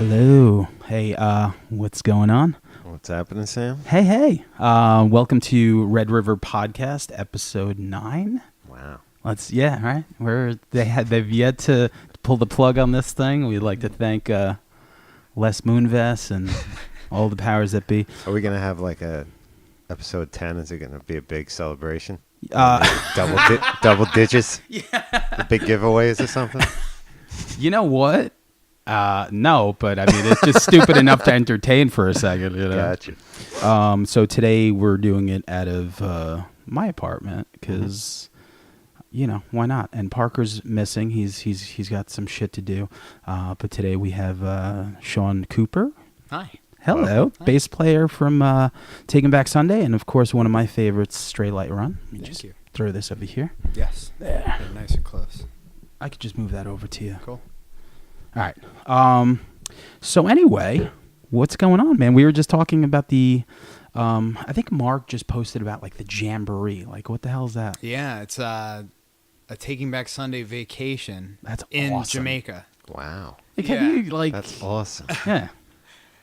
Hello. Hey, what's going on? What's happening, Sam? Hey. Welcome to Red River Podcast, episode 9. Wow. They've yet to pull the plug on this thing. We'd like to thank Les Moonves and all the powers that be. Are we going to have like a episode 10? Is it going to be a big celebration? Double digits? Yeah. The big giveaways or something? You know what? No, but I mean, it's just stupid enough to entertain for a second. You know? Gotcha. So today we're doing it out of my apartment because, you know, why not? And Parker's missing. He's got some shit to do. But today we have Shaun Cooper. Hi. Hello, Hi. bass player from Taking Back Sunday, and of course one of my favorites, Straylight Run. Thank you. Throw this over here. Yes. There. They're nice and close. I could just move that over to you. Cool. All right. So anyway, what's going on, man? We were just talking about the. I think Mark just posted about like the jamboree. Like, what the hell is that? Yeah, it's a Taking Back Sunday vacation. That's in awesome. Jamaica. Wow. Like, Yeah. have you, like, That's awesome. yeah,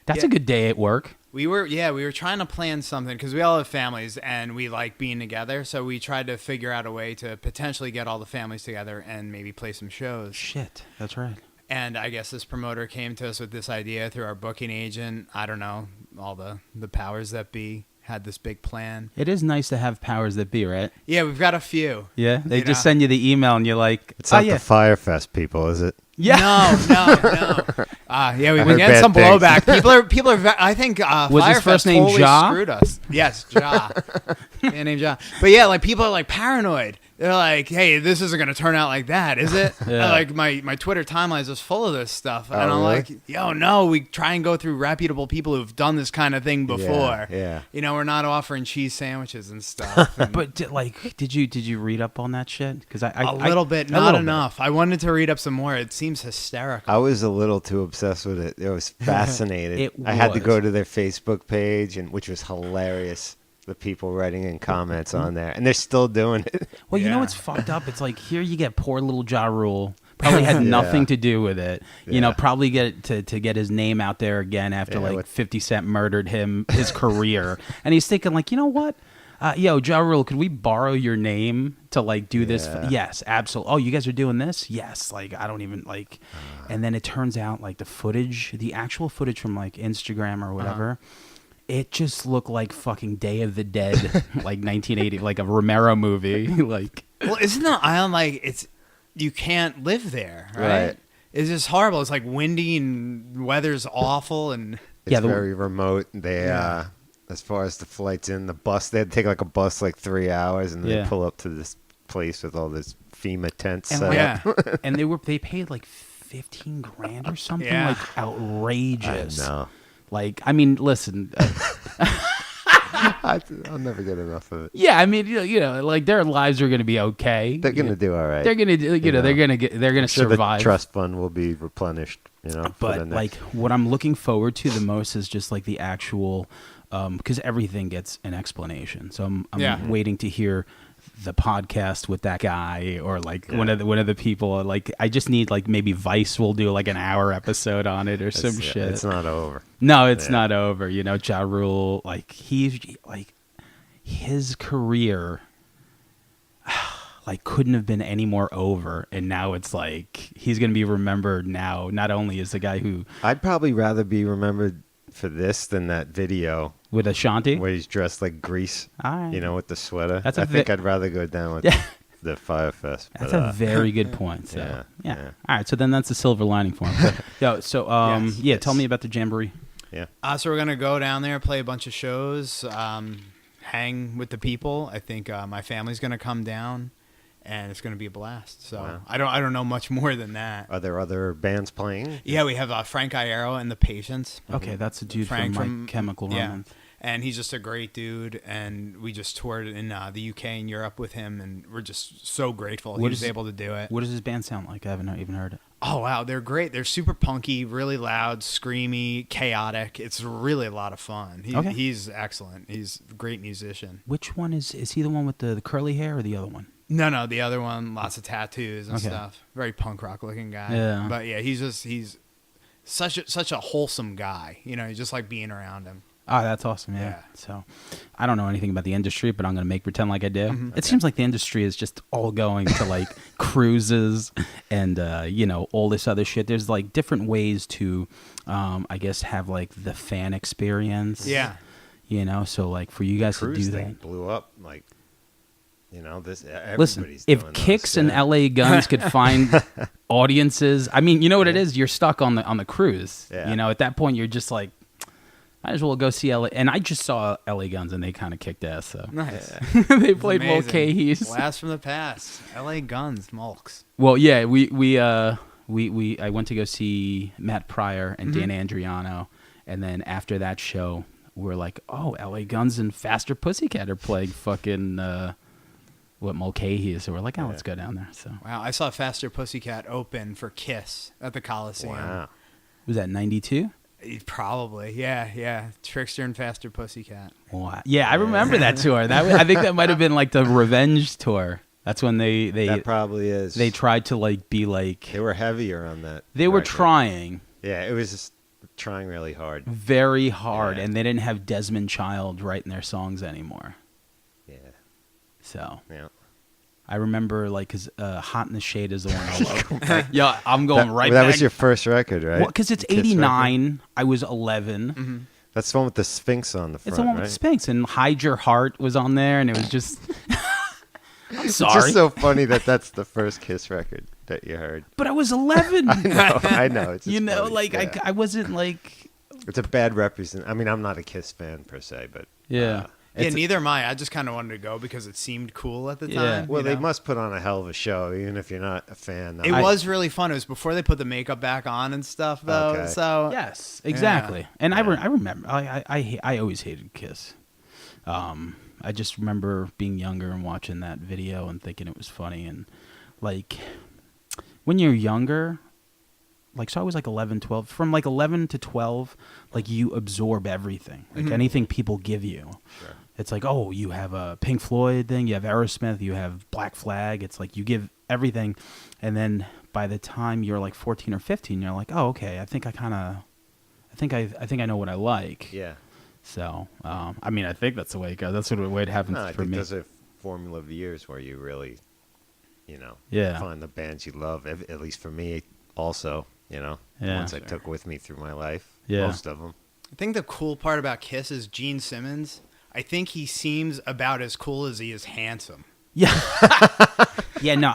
that's Yeah. a good day at work. We were trying to plan something because we all have families and we like being together. So we tried to figure out a way to potentially get all the families together and maybe play some shows. Shit, that's right. And I guess this promoter came to us with this idea through our booking agent. I don't know, all the powers that be had this big plan. It is nice to have powers that be, right? Yeah, we've got a few. Yeah, they You just know. send you the email and you're like, It's not yeah. the Firefest people, is it? Yeah. No. Yeah, we've I been heard getting bad some things. blowback. People are. I think Was his Firefest first name totally Ja? screwed us. Yes, Ja. Man named Ja. But yeah, like people are like paranoid. They're like, "Hey, this isn't gonna turn out like that, is it?" Yeah. Like my Twitter timeline is just full of this stuff, and I'm really? like, "Yo, no, we try and go through reputable people who've done this kind of thing before. Yeah. You know, we're not offering cheese sandwiches and stuff." And But did you read up on that shit? Because a little bit, not enough. I wanted to read up some more. It seems hysterical. I was a little too obsessed with it. I was fascinated. It I had to was. go to their Facebook page, which was hilarious. The people writing in comments on there, and they're still doing it. Well, you know Yeah. what's fucked up? It's like here you get poor little Ja Rule. Probably had nothing to do with it. You know, Yeah. probably get to get his name out there again after Yeah, like with- 50 Cent murdered his career. And he's thinking like, you know what? Yo, Ja Rule, could we borrow your name to like do this? Yeah. Yes, absolutely. Oh, you guys are doing this? Yes. Like, I don't even like. And then it turns out like the actual footage from like Instagram or whatever. It just looked like fucking Day of the Dead, like 1980, like a Romero movie. Like, Well, isn't the island like you can't live there, right? Right. It's just horrible. It's like windy and weather's awful, and It's Yeah, very remote. They, as far as the flights in, the bus, they had to take like a bus like 3 hours, and then Yeah. they pull up to this place with all this FEMA tents And set like- up. and they paid like 15 grand or something, Yeah. like outrageous. No. Like, I mean, listen. I'll never get enough of it. Yeah, I mean, you know, like their lives are going to be okay. They're gonna do all right. They're going to, you know, they're going to Sure, survive. the trust fund will be replenished. You know, for the But next- like, what I'm looking forward to the most is just like the actual, because everything gets an explanation. So I'm Yeah. waiting to hear the podcast with that guy or like one of the people. Like, I just need like maybe Vice will do like an hour episode on it or some shit. It's not over. No, it's Yeah. not over. You know, Ja Rule, like his career, like couldn't have been any more over. And now it's like he's gonna be remembered now. Not only as the guy who I'd probably rather be remembered for this than that video with Ashanti. where he's dressed like Grease. All right. You know, with the sweater. That's a I think vi- I'd rather go down with Yeah. the Firefest. That's but, a very good point. So, yeah, yeah. yeah. All right. So then that's a silver lining for him. So, Yes. tell me about the jamboree. yeah. so we're gonna go down there, play a bunch of shows, hang with the people. I think my family's gonna come down, and it's gonna be a blast. So Wow. I don't know much more than that. Are there other bands playing? Yeah, we have Frank Iero and the Patients. Okay, that's a dude Frank from My Chemical yeah. Romance. And he's just a great dude, and we just toured in the UK and Europe with him, and we're just so grateful he What was is- able to do it. What does his band sound like? I haven't even heard it. Oh, wow, they're great. They're super punky, really loud, screamy, chaotic. It's really a lot of fun. Okay. He's excellent. He's a great musician. Which one is he the one with the curly hair or the other one? No, the other one, lots of tattoos and Okay. stuff. Very punk rock looking guy. Yeah. But yeah, he's such a wholesome guy. You know, you just like being around him. Oh, that's awesome. Yeah. Yeah. So I don't know anything about the industry, but I'm going to pretend like I do. It seems like the industry is just all going to like cruises and, all this other shit. There's like different ways to, I guess, have like the fan experience. Yeah. So like for you guys to Cruise do thing that. blew up like, this. Listen, Everybody's if doing Kicks those, and yeah. LA Guns could find audiences, I mean, you know what it is? You're stuck on the cruise. Yeah. At that point, you're just like, might as well go see LA. And I just saw LA Guns, and they kind of kicked ass. So Nice. they played Mulcahy's. Blast from the past. L.A. Guns, Mulks. Well, yeah, I went to go see Matt Pryor and Dan Andriano, and then after that show, we're like, oh, LA Guns and Faster Pussycat are playing fucking Mulcahy. So we're like, oh, let's go down there. So Wow, I saw Faster Pussycat open for Kiss at the Coliseum. Wow. was that 92? Probably, yeah. Trickster and Faster Pussycat. Wow. Yeah, I remember that tour. I think that might have been like the Revenge tour. That's when they That probably is. they tried to like be like They were heavier on that. they were record. trying Yeah, it was just trying really hard. very hard, Yeah. and they didn't have Desmond Child writing their songs anymore. Yeah. So Yeah. I remember like because Hot in the Shade is the one I love. Yeah, I'm going right That back. was your first record, right? Well, because it's The Kiss record? 89. I was 11. That's the one with the Sphinx on the front, It's the one right? with Sphinx, and Hide Your Heart was on there, and it was just. I'm It's sorry, just so funny that that's the first Kiss record that you heard. but I was 11. I know. It's just You know, funny. like Yeah. I wasn't like. It's a bad represent. I mean, I'm not a Kiss fan per se, but Yeah. Yeah, It's- neither am I. I just kind of wanted to go because it seemed cool at the Yeah. time. well, you they know? must put on a hell of a show, even if you're not a fan. It was really fun. It was before they put the makeup back on and stuff, though. Okay. So Yes, exactly. And I Yeah. remember. I always hated Kiss. I just remember being younger and watching that video and thinking it was funny. And like when you're younger, like so I was like 11, 12. From like 11 to 12, like you absorb everything. Like anything people give you. Sure. It's like, oh, you have a Pink Floyd thing, you have Aerosmith, you have Black Flag. It's like you give everything, and then by the time you're like 14 or 15, you're like, oh, okay, I think I know what I like. Yeah. So, I mean, I think that's the way it goes. That's the way it happens No, I for think me. those are formula of years where you really, Yeah. find the bands you love. At least for me, also, the Yeah. ones I took with me through my life. Yeah. Most of them. I think the cool part about Kiss is Gene Simmons. I think he seems about as cool as he is handsome. Yeah. Yeah, no,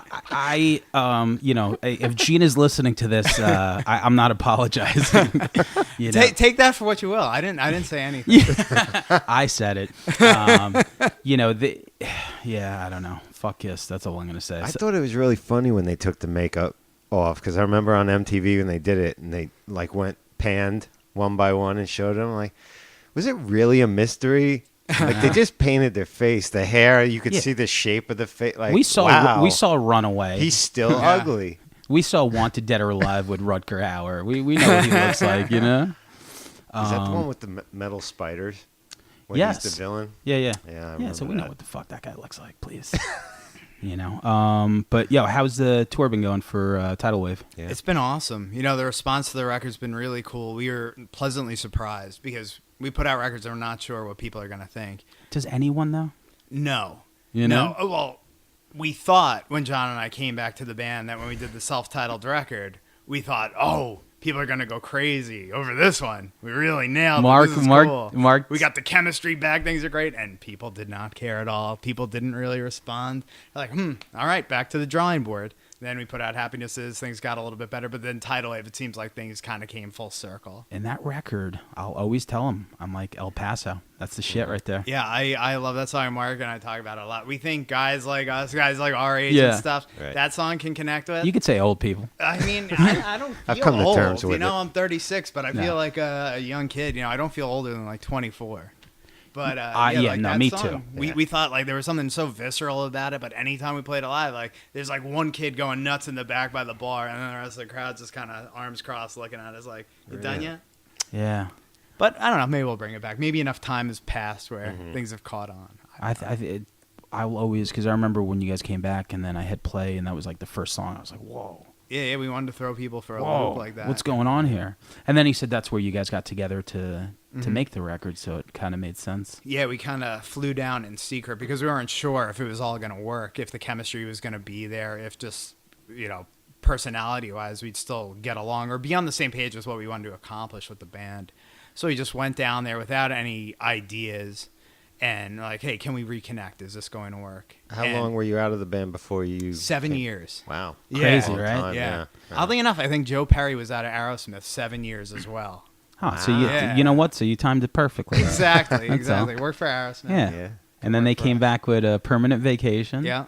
if Gene is listening to this, I'm not apologizing. Take that for what you will. I didn't say anything. I said it. I don't know. Fuck Kiss. That's all I'm going to say. I thought it was really funny when they took the makeup off, because I remember on MTV when they did it and they like went panned one by one and showed them. Like, was it really a mystery? Like they just painted their face, the hair. You could Yeah. see the shape of the face. Like we saw wow, Runaway. He's still ugly. We saw Wanted Dead or Alive with Rutger Hauer. We know what he looks like, Is that the one with the metal spiders? When yes. he's the villain. Yeah. Yeah, I Yeah, remember so we know that. what the fuck that guy looks like, please. But how's the tour been going for Tidal Wave? Yeah. It's been awesome. The response to the record's been really cool. We were pleasantly surprised because we put out records and we're not sure what people are going to think. Does anyone though? No. You know? No. Well, we thought when John and I came back to the band that when we did the self-titled record, we thought, oh, people are going to go crazy over this one. We really nailed it. This is cool. Mark. We got the chemistry back. Things are great. And people did not care at all. People didn't really respond. They're like, all right, back to the drawing board. Then we put out Happinesses. Things got a little bit better. But then Tidal Wave, it seems like things kind of came full circle. And that record, I'll always tell him, I'm like El Paso. That's the shit right there. Yeah, I love that song. Mark and I talk about it a lot. We think guys like us, guys like our age Yeah. and stuff, Right. that song can connect with. You could say old people. I mean, I don't feel I've come to old. terms with it. I'm 36, but I No. feel like a young kid. I don't feel older than like 24. But no, me too. We thought like there was something so visceral about it, but anytime we played it live, like there's like one kid going nuts in the back by the bar, and then the rest of the crowd's just kind of arms crossed looking at us like, "You done yet?" Yeah. But I don't know. Maybe we'll bring it back. Maybe enough time has passed where things have caught on. I'll always, because I remember when you guys came back and then I hit play and that was like the first song. I was like, whoa. Yeah, we wanted to throw people for a Whoa, loop like that. what's going on here? And then he said that's where you guys got together to make the record, so it kind of made sense. Yeah, we kind of flew down in secret because we weren't sure if it was all going to work, if the chemistry was going to be there, if just, personality-wise we'd still get along or be on the same page with what we wanted to accomplish with the band. So we just went down there without any ideas and like, hey, can we reconnect? Is this going to work? How long were you out of the band before you? 7 years. Wow. Crazy, Long right? time, Yeah. yeah. Oddly enough, I think Joe Perry was out of Aerosmith 7 years as well. Oh, so Yeah. you know what? So you timed it perfectly. Exactly, That's exactly. all. Worked for Aerosmith. Yeah. Yeah. And then they came back with a Permanent Vacation. Yeah.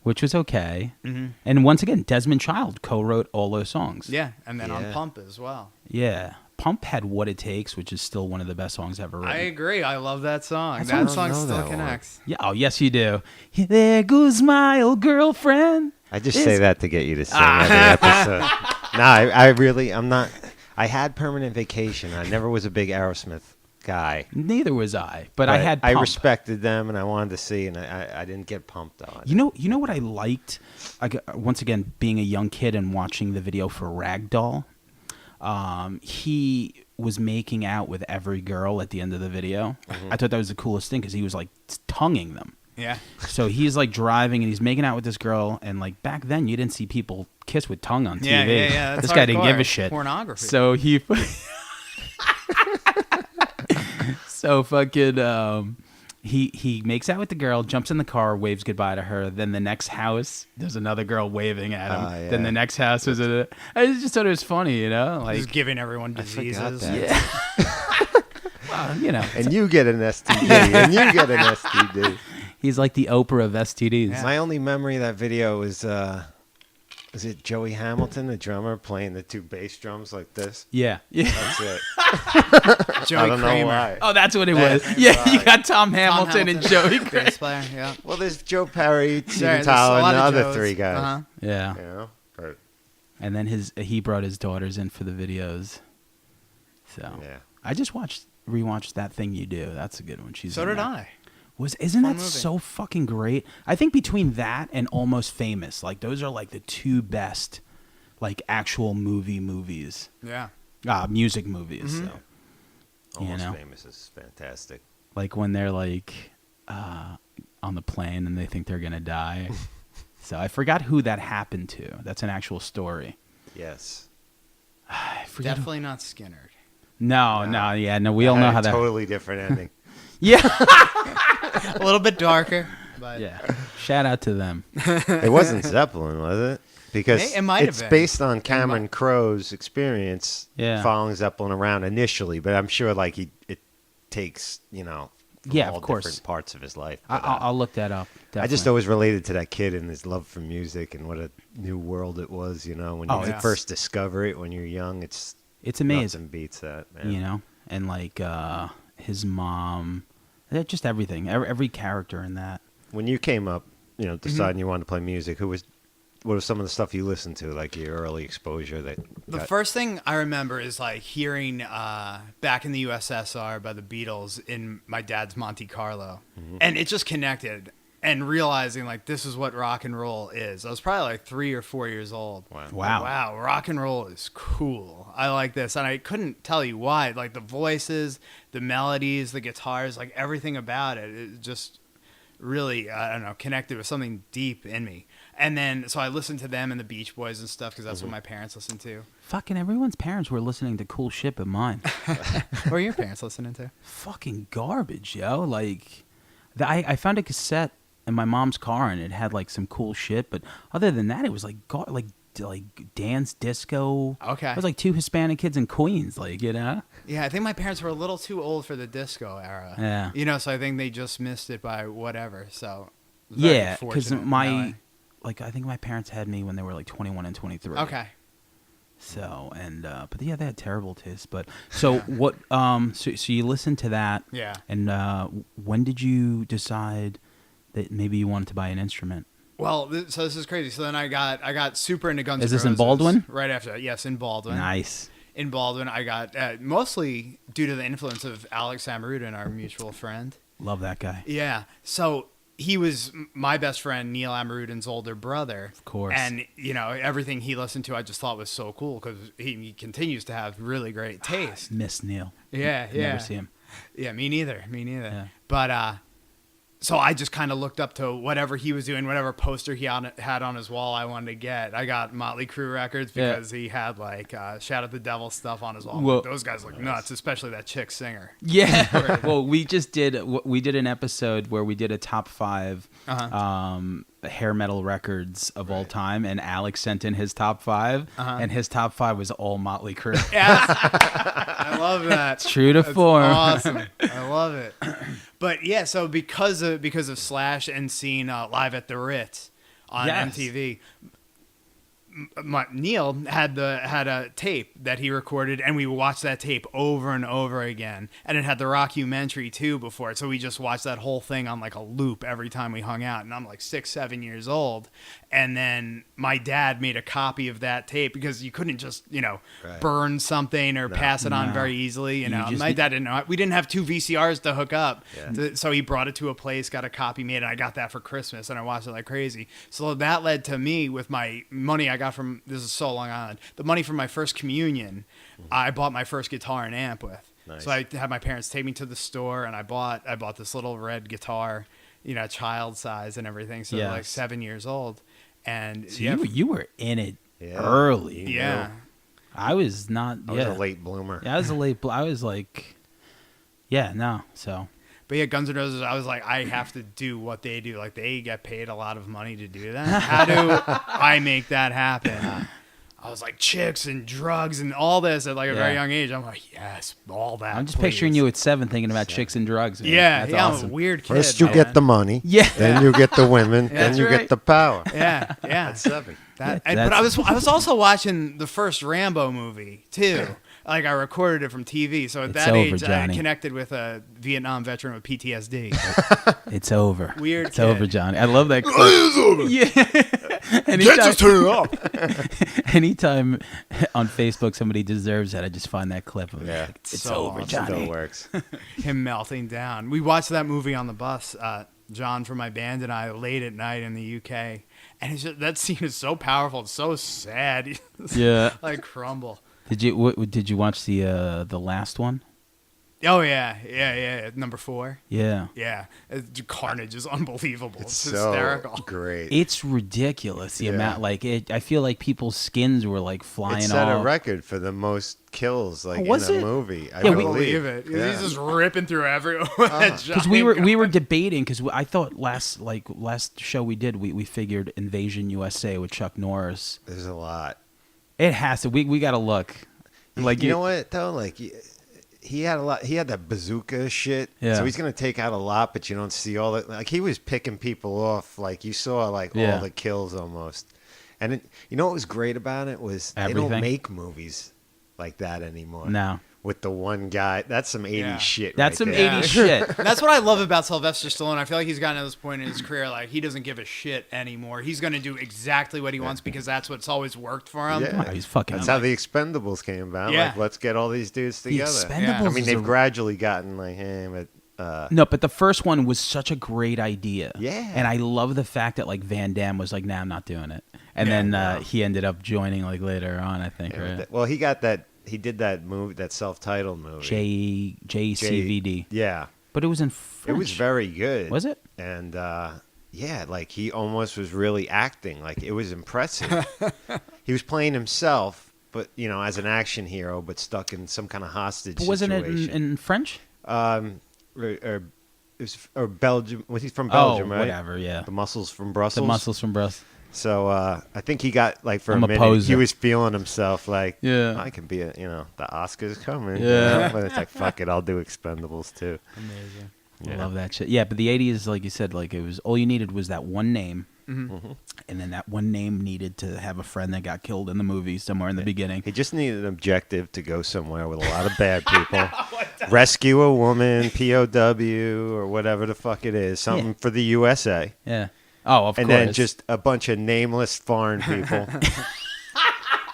Which was okay. Mm-hmm. And once again, Desmond Child co-wrote all those songs. Yeah, and then on Yeah. Pump as well. Yeah. Pump had What It Takes, which is still one of the best songs ever written. I agree. I love that song. That That song- song I don't know still that one. connects. Yeah. Oh, yes, you do. There goes my old girlfriend. I just say that to get you to sing every episode. No, I'm not. I had Permanent Vacation. I never was a big Aerosmith guy. Neither was I, but I had Pump. I respected them, and I wanted to see, and I didn't get pumped though. You know what I liked? Once again, being a young kid and watching the video for Ragdoll, he was making out with every girl at the end of the video. Mm-hmm. I thought that was the coolest thing because he was like tonguing them. Yeah. So he's like driving and he's making out with this girl, and like back then you didn't see people kiss with tongue on TV. Yeah. That's This guy didn't give a hardcore. shit. Pornography. So he, so fucking, he makes out with the girl, jumps in the car, waves goodbye to her. Then the next house, there's another girl waving at him. Yeah. Then the next house was I just thought it was funny, you know, like Just giving everyone I forgot diseases. that. yeah. Well, you know, And you get an STD, and you get an STD. he's like the Oprah of STDs. Yeah. My only memory of that video was it Joey Hamilton, the drummer, playing the two bass drums like this? Yeah. That's it. Joey I don't know Kramer. why. Oh, that's what it That's was. Yeah, right. you got Tom Hamilton and Joey Kramer. bass player. Yeah. Well, there's Joe Perry, There- Steven there's a Tyler, lot and the of other Joes. three guys. Uh-huh. Yeah. You know? But, And then he brought his daughters in for the videos. So yeah. I just rewatched That Thing You Do. That's a good one. She's So in did that. I. Isn't Fun that movie. so fucking great? I think between that and Almost Famous, like those are like the two best, like actual movies, Yeah. music movies. Mm-hmm. So Almost know? Famous is fantastic. like when they're like on the plane and they think they're gonna die. So I forgot who that happened to. That's an actual story. Yes. I forget. who- Definitely not Skinner. No. We all know how that. Totally different ending. Yeah. A little bit darker, but Yeah. Shout out to them. It wasn't Zeppelin, was it? Because It might have it's been. based on Cameron Crowe's experience Yeah. following Zeppelin around initially, but I'm sure like it takes, from Yeah, all of course. different parts of his life. But, I'll look that up. I just definitely. always related to that kid and his love for music and what a new world it was, when Oh, you yeah. first discover it when you're young. It's amazing. Nothing beats that, man. And like his mom, just everything, every character in that. When you came up, Mm-hmm. deciding you wanted to play music, what was some of the stuff you listened to, like your early exposure that the got- first thing I remember is like hearing Back in the USSR by the Beatles in my dad's Monte Carlo. And it just connected and realizing like this is what rock and roll is. I was probably like 3 or 4 years old. Wow. Wow, rock and roll is cool. I like this. And I couldn't tell you why. Like the voices, the melodies, the guitars, like everything about it. It just really, I don't know, connected with something deep in me. And then, so I listened to them and the Beach Boys and stuff because that's what my parents listened to. Fucking everyone's parents were listening to cool shit but mine. What were your parents listening to? Fucking garbage, yo. Like, I found a cassette in my mom's car and it had like some cool shit, but other than that, it was like dance disco. Okay. It was like two Hispanic kids in Queens, like, Yeah, I think my parents were a little too old for the disco era. Yeah. So I think they just missed it by whatever. So very Yeah, because fortunate in that way. I think my parents had me when they were like 21 and 23. Okay. So, but yeah, they had terrible taste. But so what, so you listened to that. Yeah. And when did you decide that maybe you wanted to buy an instrument? Well, so this is crazy. So then I got super into Guns N' Is Roses. this in Baldwin? Right after that. Yes, in Baldwin. Nice. In Baldwin, I got mostly due to the influence of Alex Samaruda and our mutual friend. Love that guy. Yeah. So he was my best friend, Neil Amarudin's older brother. Of course. And, everything he listened to, I just thought was so cool because he continues to have really great taste. Miss Neil. Yeah, yeah. Never see him. Yeah, me neither. Yeah. But, so I just kind of looked up to whatever he was doing, whatever poster he had on his wall I wanted to get. I got Motley Crue records because he had like Shout at the Devil stuff on his wall. Well, those guys look nuts, especially that chick singer. Yeah. Well, we did an episode where we did a top 5 hair metal records of all time, and Alex sent in his top 5, and his top 5 was all Motley Crue. Yeah. I love that. It's true to form. Awesome. I love it. But yeah, so because of Slash and seeing Live at the Ritz on MTV, Neil had a tape that he recorded, and we watched that tape over and over again. And it had the rockumentary too before it, so we just watched that whole thing on like a loop every time we hung out. And I'm like 6-7 years old, and then my dad made a copy of that tape because you couldn't just burn something or pass it on very easily. My dad didn't know. We didn't have 2 VCRs to hook up, so he brought it to a place, got a copy made, and I got that for Christmas, and I watched it like crazy. So that led to me with my money I got from, this is so Long Island, the money from my first communion, I bought my first guitar and amp with. Nice. So I had my parents take me to the store, and I bought this little red guitar, child size and everything. So like 7 years old, and so you were in it early. Yeah, I was not. I was a late bloomer. Yeah, I was a late. I was like, So. But yeah, Guns N' Roses, I was like, I have to do what they do. Like, they get paid a lot of money to do that. How do I make that happen? I was like, chicks and drugs and all this at like a very young age. I'm like, yes, all that. I'm just picturing you at 7 thinking about chicks and drugs. Man. Yeah, That's awesome. I'm a weird kid. First you get the money, then you get the women, then you get the power. Yeah. That's 7. But I was also watching the first Rambo movie too. Like, I recorded it from TV, so at that age, Johnny. I connected with a Vietnam veteran with PTSD. It's over. Weird It's kid. over, Johnny. I love that clip. Yeah. Just turn it off. Anytime on Facebook somebody deserves that, I just find that clip of Yeah. like, it's So over, awesome. Johnny. Still works. Him melting down. We watched that movie on the bus, John from my band and I, late at night in the UK. And it's just, that scene is so powerful. It's so sad. Yeah. Like crumble. Did you watch the last one? Oh yeah. Number 4. Yeah. Yeah, Carnage is unbelievable. It's so hysterical. great. It's ridiculous the amount. Like I feel like people's skins were like flying It set off. a record for the most kills in was a it? movie. I Yeah, I believe believe it. Yeah. He's just ripping through everyone. Because we were debating because I thought last show we did we figured Invasion USA with Chuck Norris. There's a lot. It has to. We got to look. Like you know what though? Like he had a lot. He had that bazooka shit. Yeah. So he's gonna take out a lot, but you don't see all that. Like he was picking people off. Like you saw all the kills almost. And you know what was great about it was they Everything. don't make movies like that anymore. No. With the one guy, that's some 80s shit. That's right some there. 80s shit. That's what I love about Sylvester Stallone. I feel like he's gotten to this point in his career, like he doesn't give a shit anymore. He's going to do exactly what he wants because that's what's always worked for him. Yeah. Oh, he's fucking. That's how the Expendables came about. Yeah. Like, let's get all these dudes together. Expendables I mean, is they've a- gradually gotten like, but No, but the first one was such a great idea. Yeah. And I love the fact that like Van Damme was like, nah, I'm not doing it. And then he ended up joining like later on, I think, right? well, he got that. He did that movie, that self-titled movie. JCVD. Yeah, But it was in French. it was very good. Was it? And like he almost was really acting. Like it was impressive. He was playing himself, but as an action hero, but stuck in some kind of hostage But wasn't it situation. in French? Or Belgium. Was he from Belgium? Right? Whatever. Yeah. The muscles from Brussels. The muscles from Brussels. So I think he got for I'm a a minute. poser. He was feeling himself like, Yeah. I can be the Oscars coming. Yeah. But it's like, fuck it, I'll do Expendables too. Amazing. I love that shit. Yeah, but the 80s, like you said, like it was all you needed was that one name. Mm-hmm. And then that one name needed to have a friend that got killed in the movie somewhere in the beginning. He just needed an objective to go somewhere with a lot of bad people, rescue a woman, POW, or whatever the fuck it is, something for the USA. Yeah. Oh, of And course. then just a bunch of nameless foreign people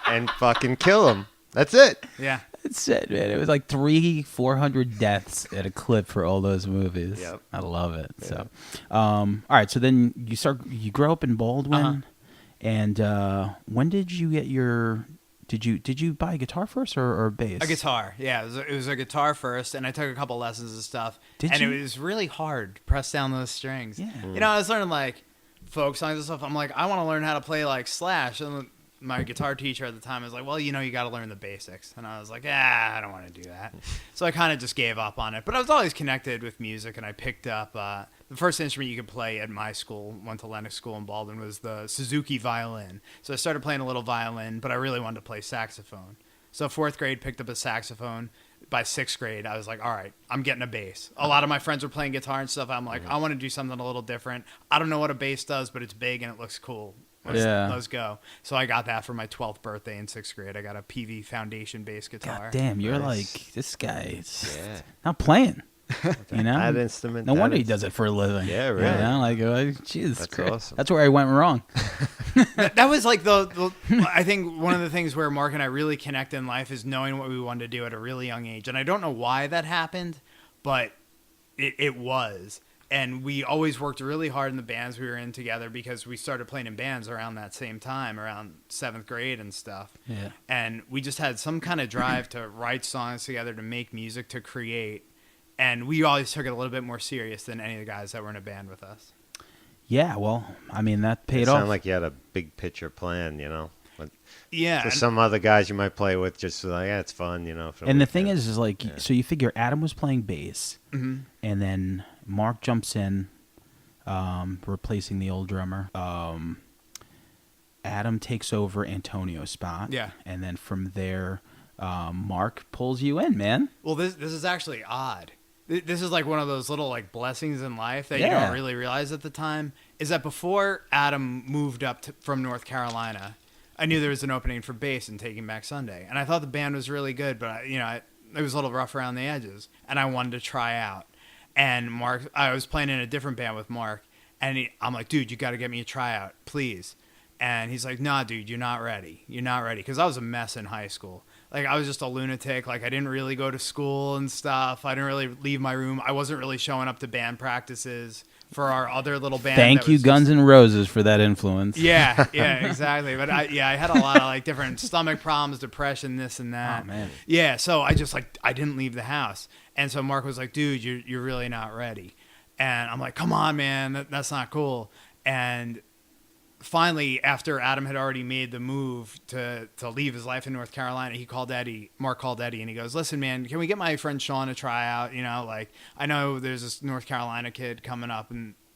and fucking kill them. That's it. Yeah. It's it, man. It was like 400 deaths at a clip for all those movies. Yep. I love it. Yeah. So, all right. So then you grow up in Baldwin, and when did you get your? Did you buy a guitar first or bass? A guitar, yeah. It was a guitar first, and I took a couple lessons and stuff. Did and you? it was really hard to press down those strings. Yeah. You know, I was learning like folk songs and stuff. I'm like, I want to learn how to play like Slash. And my guitar teacher at the time was like, well, you know, you got to learn the basics. And I was like, I don't want to do that. So I kind of just gave up on it. But I was always connected with music, and I picked up the first instrument you could play at my school, went to Lennox School in Baldwin, was the Suzuki violin. So I started playing a little violin, but I really wanted to play saxophone. So 4th grade, picked up a saxophone. By 6th grade, I was like, all right, I'm getting a bass. A lot of my friends were playing guitar and stuff. I'm like, I want to do something a little different. I don't know what a bass does, but it's big and it looks cool. Let's go. So I got that for my 12th birthday in 6th grade. I got a PV Foundation bass guitar. God damn, you're Nice. like this guy. Is Yeah. not playing. You know, That instrument. no that wonder he instrument. does it for a living. Yeah, really. You know, like, Jesus That's Christ. awesome. That's where I went wrong. That was like I think one of the things where Mark and I really connect in life is knowing what we wanted to do at a really young age. And I don't know why that happened, but it was. And we always worked really hard in the bands we were in together because we started playing in bands around that same time, around 7th grade and stuff. Yeah. And we just had some kind of drive to write songs together, to make music, to create. And we always took it a little bit more serious than any of the guys that were in a band with us. Yeah, well, I mean, that paid It off. sounded like you had a big picture plan, you know. But Yeah. for some other guys you might play with, just like, yeah, it's fun, you know. For And the thing weekend. is like, so you figure Adam was playing bass, and then Mark jumps in, replacing the old drummer. Adam takes over Antonio's spot. Yeah. And then from there, Mark pulls you in, man. Well, this is actually odd. This is like one of those little like blessings in life that you Yeah. don't really realize at the time. Is that before Adam moved up from North Carolina, I knew there was an opening for bass in Taking Back Sunday, and I thought the band was really good, but it was a little rough around the edges, and I wanted to try out. And Mark, I was playing in a different band with Mark, and I'm like, dude, you got to get me a tryout, please. And he's like, nah, dude, you're not ready. You're not ready. Because I was a mess in high school. Like, I was just a lunatic. Like, I didn't really go to school and stuff. I didn't really leave my room. I wasn't really showing up to band practices for our other little band. Thank you, Guns N' Roses, for that influence. Yeah, exactly. But I had a lot of like different stomach problems, depression, this and that. Oh, man. Yeah, so I just I didn't leave the house. And so Mark was like, dude, you're really not ready. And I'm like, come on, man, that's not cool. And finally, after Adam had already made the move to leave his life in North Carolina, Mark called Eddie, and he goes, listen, man, can we get my friend Shaun to try out? You know, like, I know there's this North Carolina kid coming up,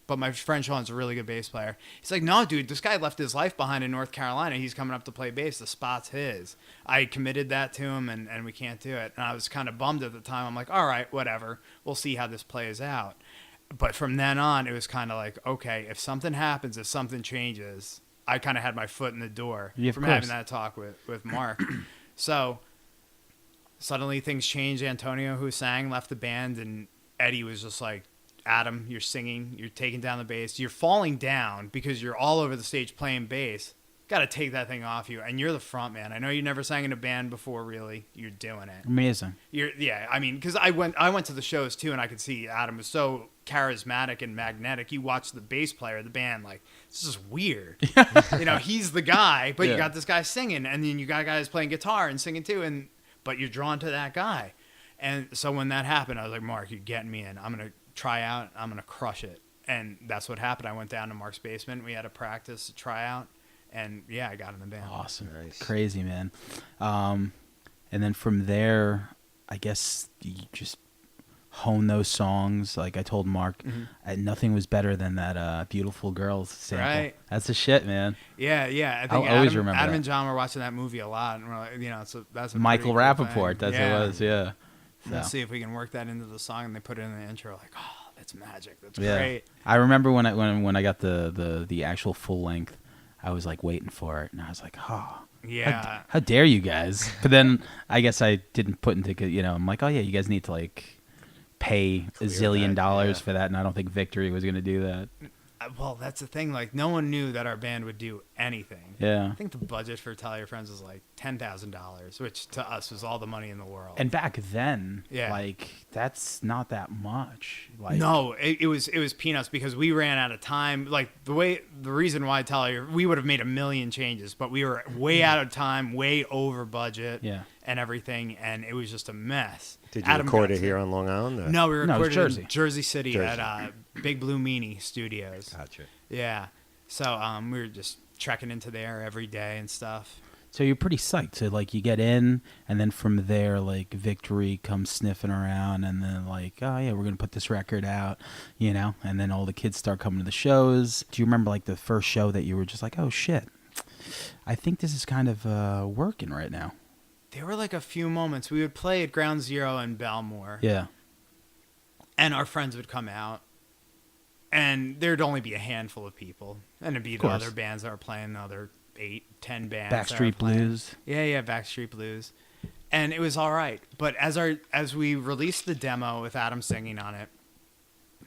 but my friend Shaun's a really good bass player. He's like, no, dude, this guy left his life behind in North Carolina. He's coming up to play bass. The spot's his. I committed that to him, and we can't do it. And I was kind of bummed at the time. I'm like, all right, whatever. We'll see how this plays out. But from then on, it was kind of like, okay, if something happens, if something changes, I kind of had my foot in the door from having that talk with Mark. So suddenly things changed. Antonio, who sang, left the band, and Eddie was just like, Adam, you're singing, you're taking down the bass, you're falling down because you're all over the stage playing bass. Got to take that thing off you, and you're the front man. I know you never sang in a band before, really. You're doing it. Amazing. I mean, because I went to the shows too, and I could see Adam was so charismatic and magnetic. You watch the bass player of the band, like, this is weird. He's the guy, but you got this guy singing, and then you got guys playing guitar and singing too, but you're drawn to that guy. And so when that happened, I was like, Mark, you're getting me in. I'm gonna try out. I'm gonna crush it. And that's what happened. I went down to Mark's basement. We had a practice, a tryout. And yeah, I got in the band. Awesome. Nice. Crazy, man. And then from there, I guess you just hone those songs. Like I told Mark, nothing was better than that Beautiful Girls sample. Right. That's the shit, man. Yeah. I think I'll always remember Adam that. and John were watching that movie a lot. And we're like, that's a Michael pretty cool Rappaport, thing. that's what it was, yeah. Let's So. see if we can work that into the song. And they put it in the intro. Like, oh, that's magic. That's Yeah. great. I remember when I got the actual full length, I was like waiting for it, and I was like, oh. Yeah. How dare you guys? But then I guess I didn't put into, I'm like, oh yeah, you guys need to like pay Clear $1 zillion that, yeah. for that, and I don't think Victory was going to do that. Well, that's the thing. Like, no one knew that our band would do anything. Yeah. I think the budget for Tell Your Friends was like $10,000, which to us was all the money in the world. And back then, Yeah. like that's not that much. Like No, it was peanuts because we ran out of time. Like the reason why we would have made a million changes, but we were way out of time, way over budget, Yeah. and everything, and it was just a mess. Did you Adam record got it here on Long Island? Or? No, we No, it was recorded Jersey. in Jersey City Jersey. at Big Blue Meanie Studios. Gotcha. Yeah, so we were just trekking into there every day and stuff. So you're pretty psyched. So like you get in, and then from there, like Victory comes sniffing around, and then like, oh yeah, we're gonna put this record out, you know. And then all the kids start coming to the shows. Do you remember like the first show that you were just like, oh shit, I think this is kind of working right now? There were like a few moments. We would play at Ground Zero in Belmore, Yeah. and our friends would come out, and there'd only be a handful of people, and it'd be the course. other bands that were playing, the other 8-10 bands. that were Backstreet playing. Blues. Yeah, Backstreet Blues, and it was all right. But as we released the demo with Adam singing on it,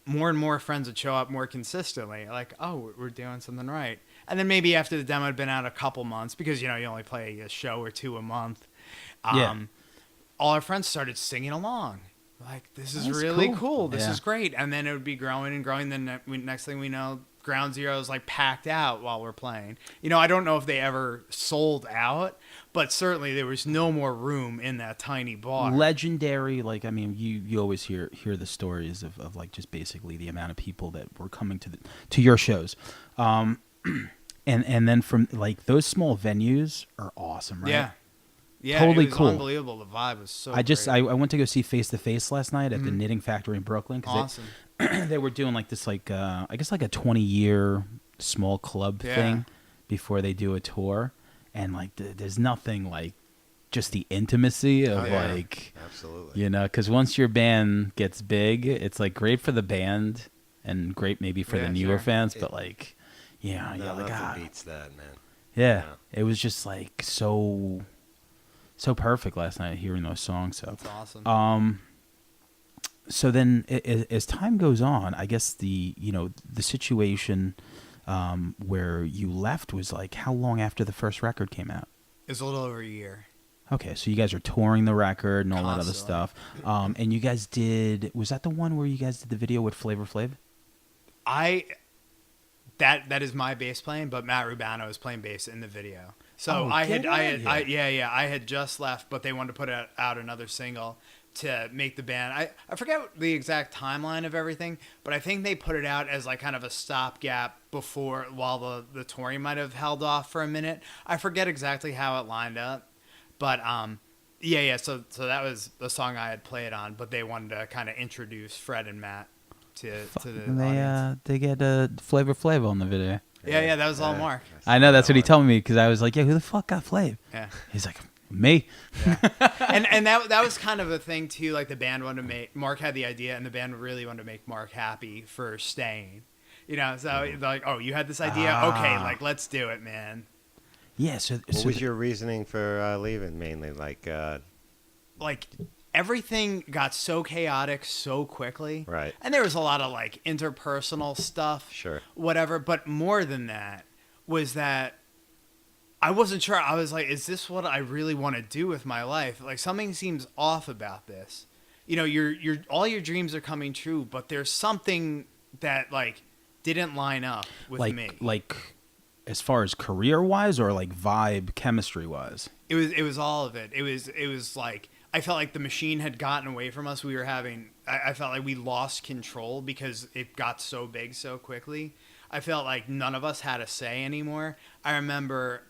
more and more friends would show up more consistently. Like, oh, we're doing something right. And then maybe after the demo had been out a couple months, because you only play a show or two a month. Yeah. All our friends started singing along. Like, this is That's really cool. cool. This Yeah. is great. And then it would be growing and growing. Then next thing we know, Ground Zero is like packed out while we're playing. I don't know if they ever sold out, but certainly there was no more room in that tiny bar. Legendary. Like I mean, you always hear the stories of like just basically the amount of people that were coming to your shows. And then from like those small venues are awesome, right? Yeah. Yeah, Totally it was cool. unbelievable. The vibe was so I great. went to go see Face to Face last night at the Knitting Factory in Brooklyn. 'Cause Awesome. they were doing like this like I guess like a 20-year small club Yeah. thing before they do a tour, and like there's nothing like just the intimacy of yeah. like Absolutely. because once your band gets big, it's like great for the band and great maybe for the Yeah, newer sure. fans, but like No, you're like nothing beats that, man. yeah, Yeah. it was just like so perfect last night hearing those songs. So That's awesome. so then as time goes on, I guess the situation where you left was like how long after the first record came out? It was a little over a year. Okay, so you guys are touring the record and all that other Constantly. stuff. And you guys was that the one where you guys did the video with Flavor Flav? That is my bass playing, but Matt Rubano is playing bass in the video. So Oh, I get had outta here. I had just left, but they wanted to put out another single to make the band. I forget the exact timeline of everything, but I think they put it out as like kind of a stopgap while the touring might have held off for a minute. I forget exactly how it lined up, but yeah. So that was the song I had played on, but they wanted to kind of introduce Fred and Matt to the And audience. they get Flavor Flav on the video. Yeah, that was all Mark. I know that's what he told me because I was like, yeah, who the fuck got Flav? Yeah. He's like, me. and that was kind of a thing too. Like the band wanted to make Mark had the idea, and the band really wanted to make Mark happy for staying. So they're like, oh, you had this idea, okay, like let's do it, man. Yeah. So What was your reasoning for leaving? Mainly, Like everything got so chaotic so quickly, Right. And there was a lot of like interpersonal stuff, Sure. whatever. But more than that was that I wasn't sure. I was like, is this what I really want to do with my life? Like something seems off about this. Your all your dreams are coming true, but there's something that like didn't line up with me. Like as far as career wise or like vibe chemistry wise? It was all of it. It was like I felt like the machine had gotten away from us. I felt like we lost control because it got so big so quickly. I felt like none of us had a say anymore. I remember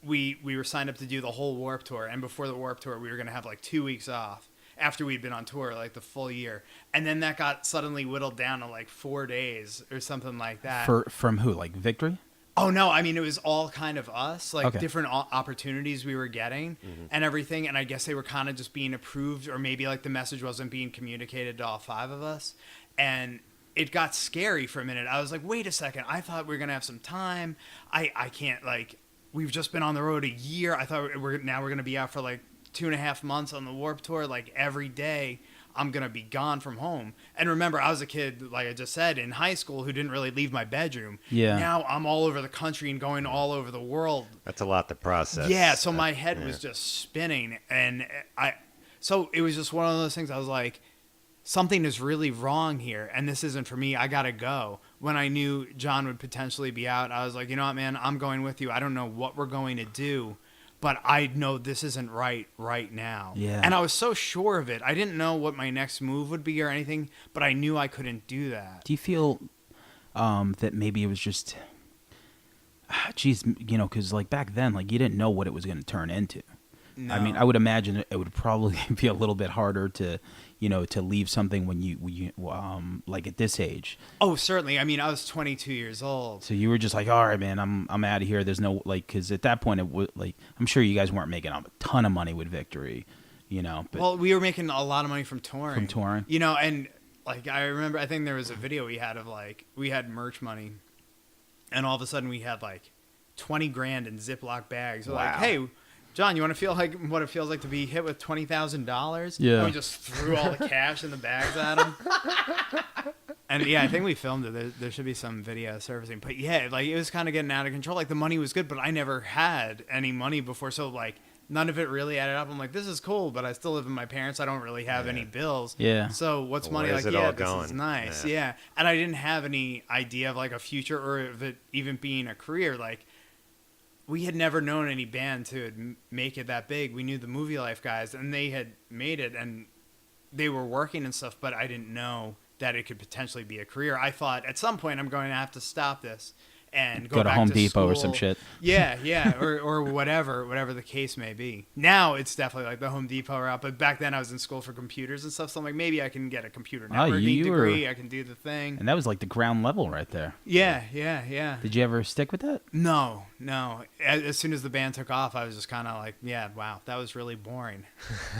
we were signed up to do the whole Warped Tour, and before the Warped Tour, we were going to have like 2 weeks off after we'd been on tour like the full year. And then that got suddenly whittled down to like 4 days or something like that. From who? Like Victory? Oh, no. I mean, it was all kind of us, like Okay. different opportunities we were getting and everything. And I guess they were kind of just being approved, or maybe like the message wasn't being communicated to all 5 of us. And it got scary for a minute. I was like, wait a second. I thought we were going to have some time. I can't, like, we've just been on the road a year. I thought we're going to be out for like 2.5 months on the Warped Tour, like every day. I'm going to be gone from home. And remember, I was a kid, like I just said, in high school who didn't really leave my bedroom. Yeah. Now I'm all over the country and going all over the world. That's a lot to process. Yeah, so my head was just spinning. And so it was just one of those things. I was like, something is really wrong here, and this isn't for me. I got to go. When I knew John would potentially be out, I was like, you know what, man, I'm going with you. I don't know what we're going to do, but I know this isn't right now. Yeah. And I was so sure of it. I didn't know what my next move would be or anything, but I knew I couldn't do that. Do you feel that maybe it was just, geez, you know, because like back then, like you didn't know what it was going to turn into. No. I mean, I would imagine it would probably be a little bit harder to, you know, to leave something when you like at this age. Oh, certainly. I mean, I was 22 years old. So you were just like, all right, man, I'm out of here. There's no, like, because at that point, it would, like, I'm sure you guys weren't making a ton of money with Victory, you know. But Well, we were making a lot of money from touring. From touring. You know, and like I remember, I think there was a video we had of like, we had merch money, and all of a sudden we had like 20 grand in Ziploc bags. We're like, Wow. hey, John, you want to feel like what it feels like to be hit with $20,000? Yeah. And we just threw all the cash in the bags at him. And yeah, I think we filmed it. There should be some video surfacing. But yeah, like it was kind of getting out of control. Like the money was good, but I never had any money before. So like none of it really added up. I'm like, this is cool, but I still live with my parents. I don't really have any bills. Yeah. So what's Well, money? where's Like, it yeah, all this is going? nice. Yeah. Yeah. And I didn't have any idea of like a future or of it even being a career. Like we had never known any band to make it that big. We knew the Movie Life guys, and they had made it, and they were working and stuff, but I didn't know that it could potentially be a career. I thought at some point I'm going to have to stop this and go to back Home to Depot or school. some shit. Yeah, or whatever the case may be. Now it's definitely like the Home Depot route, but back then I was in school for computers and stuff, so I'm like, maybe I can get a computer networking you were- degree. I can do the thing. And that was like the ground level right there. Yeah. Did you ever stick with that? No. As soon as the band took off, I was just kind of like, yeah, wow, that was really boring.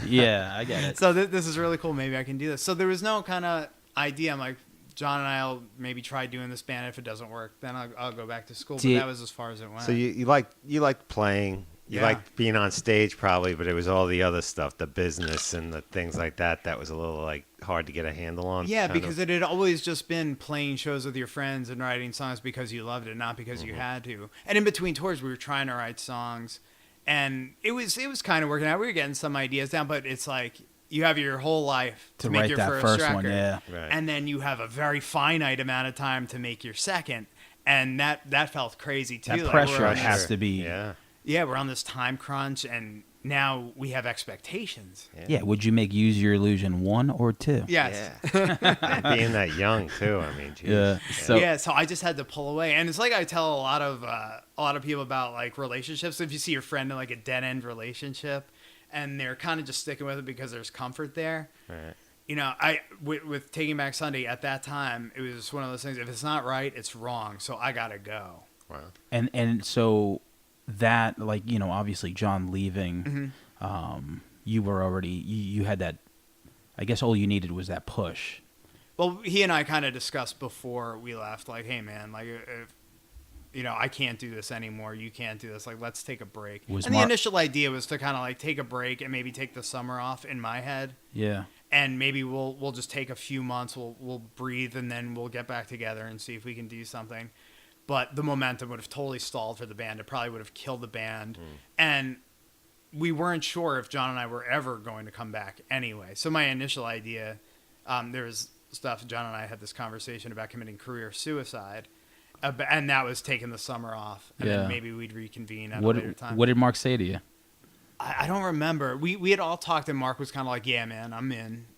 Yeah, I get it. So this is really cool. Maybe I can do this. So there was no kind of idea. I'm like, John and I'll maybe try doing this band. If it doesn't work, then I'll go back to school. But that was as far as it went. So you liked playing. You Yeah. liked being on stage probably, but it was all the other stuff, the business and the things like that. That was a little like hard to get a handle on. Yeah, kind because of. it had always just been playing shows with your friends and writing songs because you loved it, not because you had to. And in between tours, we were trying to write songs, and it was kind of working out. We were getting some ideas down, but it's like you have your whole life to make write your that first one, record, yeah. Right. and then you have a very finite amount of time to make your second, and that felt crazy too. That Like, pressure we're on has this- to be. Yeah. we're on this time crunch, and now we have expectations. Yeah. Would you make Use Your Illusion 1 or 2? Yes. Yeah. And being that young too. I mean, geez. Yeah. So So I just had to pull away, and it's like I tell a lot of people about like relationships. If you see your friend in like a dead end relationship, and they're kind of just sticking with it because there's comfort there. Right. You know, with Taking Back Sunday at that time, it was one of those things. If it's not right, it's wrong. So I gotta go. Wow. and so that, like, you know, obviously John leaving, you were already you had that. I guess all you needed was that push. Well, he and I kind of discussed before we left, like, hey man, like if you know, I can't do this anymore. You can't do this. Like, let's take a break. And the initial idea was to kind of like take a break and maybe take the summer off in my head. Yeah. And maybe we'll just take a few months. We'll breathe, and then we'll get back together and see if we can do something. But the momentum would have totally stalled for the band. It probably would have killed the band. And we weren't sure if John and I were ever going to come back anyway. So my initial idea, there was stuff, John and I had this conversation about committing career suicide. And that was taking the summer off. And then maybe we'd reconvene at a later time. What did Mark say to you? I don't remember. We had all talked, and Mark was kind of like, yeah, man,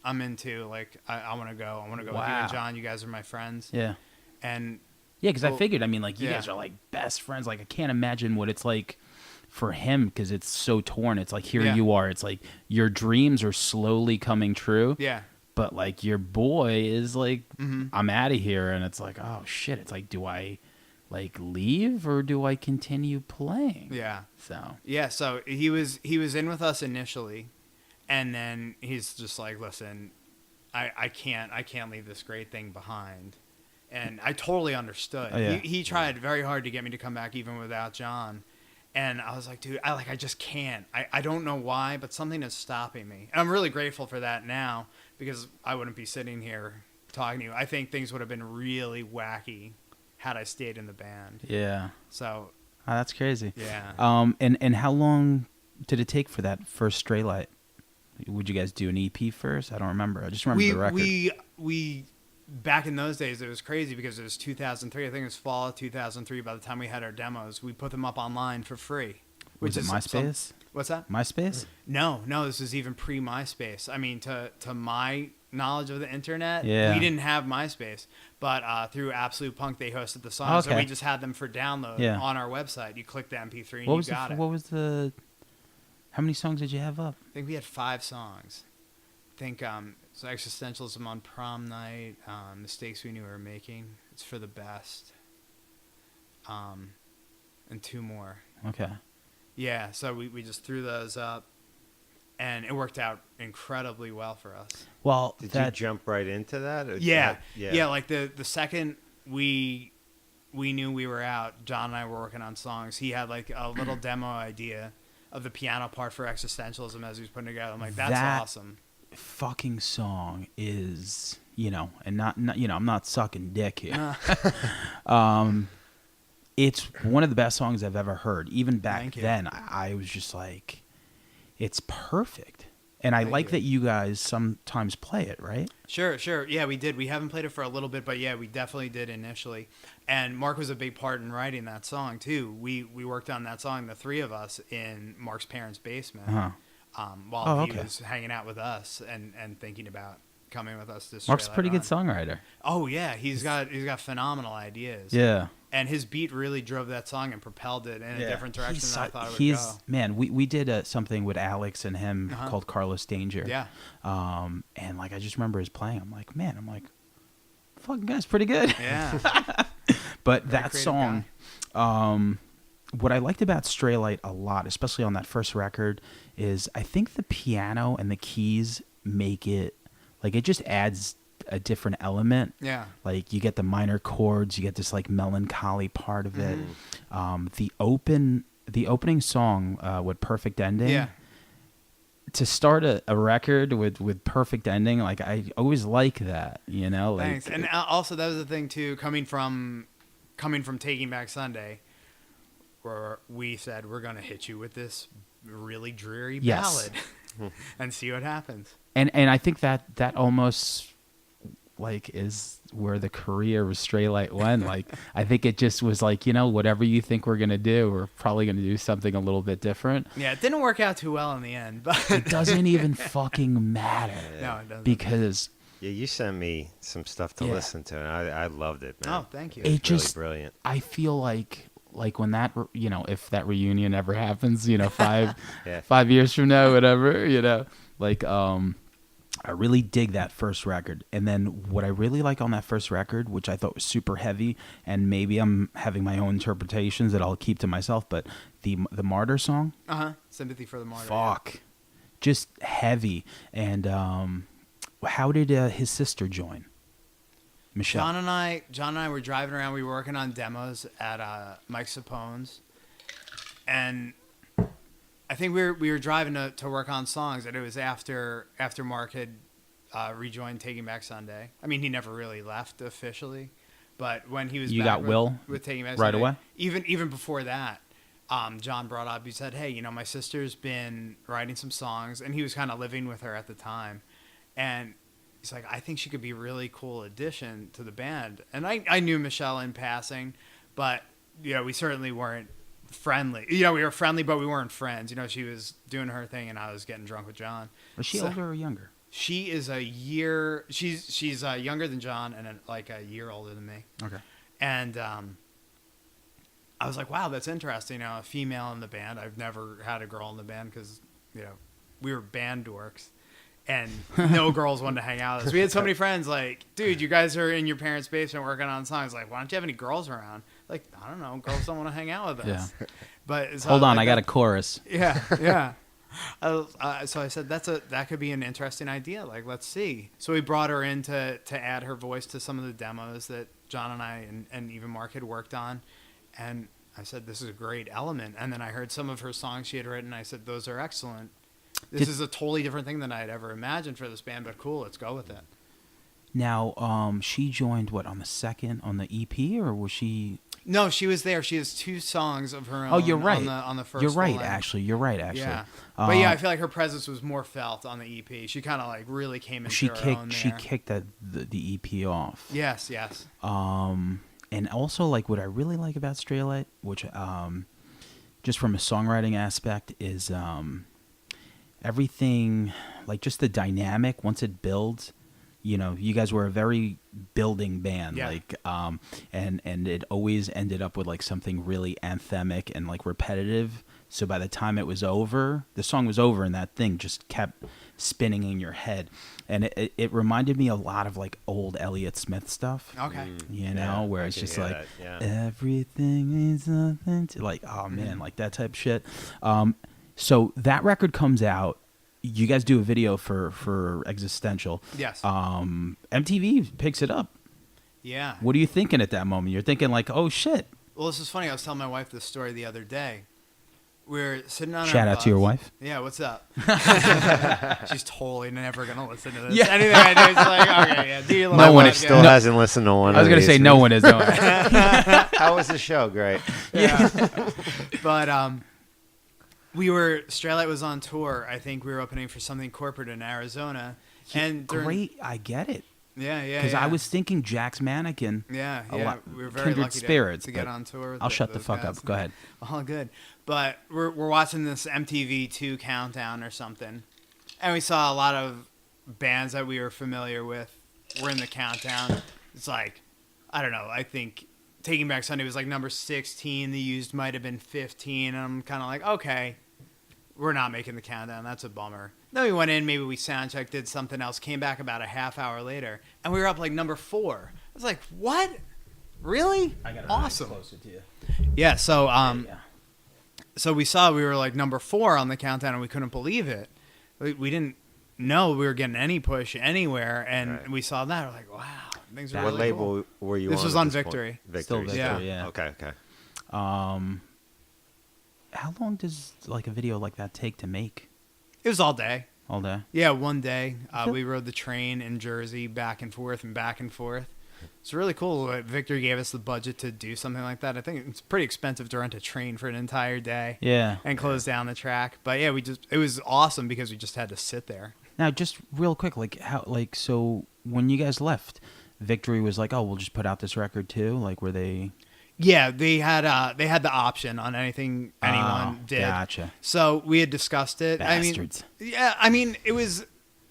I'm in too. Like, I want to go. I want to go with you and John. You guys are my friends. Yeah. And yeah, because I figured, I mean, like, you guys are like best friends. Like, I can't imagine what it's like for him, because it's so torn. It's like, here you are. It's like your dreams are slowly coming true. Yeah. But like your boy is like, I'm out of here. And it's like, oh shit. It's like, do I like leave or do I continue playing? Yeah. So he was in with us initially, and then he's just like, listen, I can't leave this great thing behind. And I totally understood. Oh, yeah. He tried very hard to get me to come back even without John. And I was like, dude, I just can't. I don't know why, but something is stopping me. And I'm really grateful for that now, because I wouldn't be sitting here talking to you. I think things would have been really wacky had I stayed in the band. Yeah. So, Oh, that's crazy. yeah. And how long did it take for that first Straylight? Would you guys do an EP first? I don't remember. I just remember the record. We back in those days, it was crazy because it was 2003. I think it was fall of 2003. By the time we had our demos, we put them up online for free. Was it MySpace? What's that? MySpace? No, this was even pre-MySpace. I mean, to my knowledge of the internet, Yeah. we didn't have MySpace, but through Absolute Punk, they hosted the songs, so Okay. we just had them for download on our website. You click the MP3 and you got it. What was the? How many songs did you have up? I think we had 5 songs. I think so Existentialism on Prom Night, Mistakes We Knew We Were Making, It's for the Best, and 2 more. Okay. Yeah, so we just threw those up, and it worked out incredibly well for us. Well, Did you jump right into that? Or Yeah. Like the second we knew we were out, John and I were working on songs. He had like a little demo idea of the piano part for Existentialism as he was putting it together. I'm like, that's awesome. Fucking song is, and not I'm not sucking dick here. It's one of the best songs I've ever heard. Even back then, I was just like, it's perfect. And I like that you guys sometimes play it, right? Sure. Yeah, we did. We haven't played it for a little bit, but yeah, we definitely did initially. And Mark was a big part in writing that song too. We worked on that song, the 3 of us, in Mark's parents' basement while he was hanging out with us and thinking about coming with us to Straylight. Mark's a pretty good songwriter. Oh yeah, he's got phenomenal ideas. Yeah. And his beat really drove that song and propelled it in a different direction than I thought it would go. Man, we did something with Alex and him called Carlos Danger. Yeah. And like I just remember his playing. I'm like, fucking guy's pretty good. Yeah. But Very that creative song, what I liked about Straylight a lot, especially on that first record, is I think the piano and the keys make it like it just adds a different element. Yeah. Like you get the minor chords, you get this like melancholy part of it. The opening song with Perfect Ending. Yeah. To start a record with Perfect Ending, like I always like that, Like, Thanks. And also that was the thing too, coming from Taking Back Sunday, where we said we're gonna hit you with this really dreary ballad and see what happens. And I think that almost like is where the career of Straylight went. Like I think it just was like, whatever you think we're gonna do, we're probably gonna do something a little bit different. Yeah, it didn't work out too well in the end, but it doesn't even fucking matter. No, it doesn't. Because you sent me some stuff to listen to, and I loved it, man. Oh, thank you. It was just really brilliant. I feel like when that if that reunion ever happens, 5 years from now, whatever, like I really dig that first record. And then what I really like on that first record, which I thought was super heavy, and maybe I'm having my own interpretations that I'll keep to myself, but the Martyr song. Sympathy for the Martyr. Fuck. Yeah. Just heavy. And how did his sister join? Michelle. John and I were driving around. We were working on demos at Mike Sapone's. And I think we were driving to work on songs, and it was after Mark had rejoined Taking Back Sunday. I mean, he never really left officially, but when he was back with Taking Back right Sunday, away. Even before that, John brought up. He said, "Hey, my sister's been writing some songs," and he was kind of living with her at the time, and he's like, "I think she could be a really cool addition to the band." And I knew Michelle in passing, but we certainly weren't friendly. We were friendly, but we weren't friends. She was doing her thing, and I was getting drunk with John. Was she older or younger? She is a year. She's younger than John, and like a year older than me. Okay. And I was like, wow, that's interesting. A female in the band. I've never had a girl in the band because we were band dorks, and no girls wanted to hang out with us. We had so many friends like, dude, you guys are in your parents' basement working on songs. Like, why don't you have any girls around? Like, I don't know, girls don't want to hang out with us. Yeah. But so hold on, like I got a chorus. Yeah. So I said that could be an interesting idea. Like, let's see. So we brought her in to add her voice to some of the demos that John and I and even Mark had worked on, and I said this is a great element. And then I heard some of her songs she had written. I said those are excellent. this is a totally different thing than I'd ever imagined for this band, but cool, let's go with it. Now, she joined on the EP, or was she? No, she was there. She has 2 songs of her own. Oh, you're right. On the first. You're right. full length. Actually, you're right. Actually, Yeah. But yeah, I feel like her presence was more felt on the EP. She kind of like really came into her own there. She kicked the EP off. Yes. And also like what I really like about Straylight, which just from a songwriting aspect, is everything, like just the dynamic once it builds. You know, you guys were a very building band, Yeah. like, and it always ended up with like something really anthemic and like repetitive. So by the time it was over, the song was over, and that thing just kept spinning in your head, and it reminded me a lot of like old Elliott Smith stuff. Okay. You know, where I it's can just hear like that, yeah. everything means nothing to, like, oh man, like that type of shit. So that record comes out. You guys do a video for Existential. Yes. MTV picks it up. Yeah. What are you thinking at that moment? You're thinking like, oh shit. Well, this is funny. I was telling my wife this story the other day. We're sitting on Shout our out to your bus. wife. Yeah, what's up? She's totally never gonna listen to this. Yeah. Anything I do, it's like, okay, yeah, do your little No one podcast. is Still hasn't listened to one. I was of gonna these. say no one is doing it. How was the show? Great. Yeah. But Straylight was on tour. I think we were opening for something corporate in Arizona. And Great, I get it. Yeah. Because I was thinking Jack's Mannequin. Yeah. a lot- We were very kindred lucky spirits, to get but on tour with I'll shut the those fuck guys. up. Go ahead. All good. But we're watching this MTV 2 countdown or something. And we saw a lot of bands that we were familiar with were in the countdown. It's like, I don't know, I think Taking Back Sunday was like number 16. The Used might have been 15. And I'm kind of like, okay, we're not making the countdown. That's a bummer. Then we went in, maybe we soundchecked, did something else, came back about a half hour later, and we were up like number 4. I was like, what? Really? Awesome. Closer to you. Yeah, so Yeah. so we saw we were like number 4 on the countdown, and we couldn't believe it. We didn't know we were getting any push anywhere, and Right. we saw that. We're like, wow, things are What really label cool. were you on? This was at on point? Victory. Victory. Still Victory, Yeah. yeah. Okay. How long does like a video like that take to make? It was all day. All day? Yeah, one day. We rode the train in Jersey back and forth and back and forth. It's really cool. Victor gave us the budget to do something like that. I think it's pretty expensive to rent a train for an entire day. Yeah. And close down the track. But yeah, it was awesome because we just had to sit there. Now, just real quick, so when you guys left, Victory was like, oh, we'll just put out this record too? Like, were they... Yeah, they had the option on anything anyone did. Gotcha. So we had discussed it. Bastards. I mean,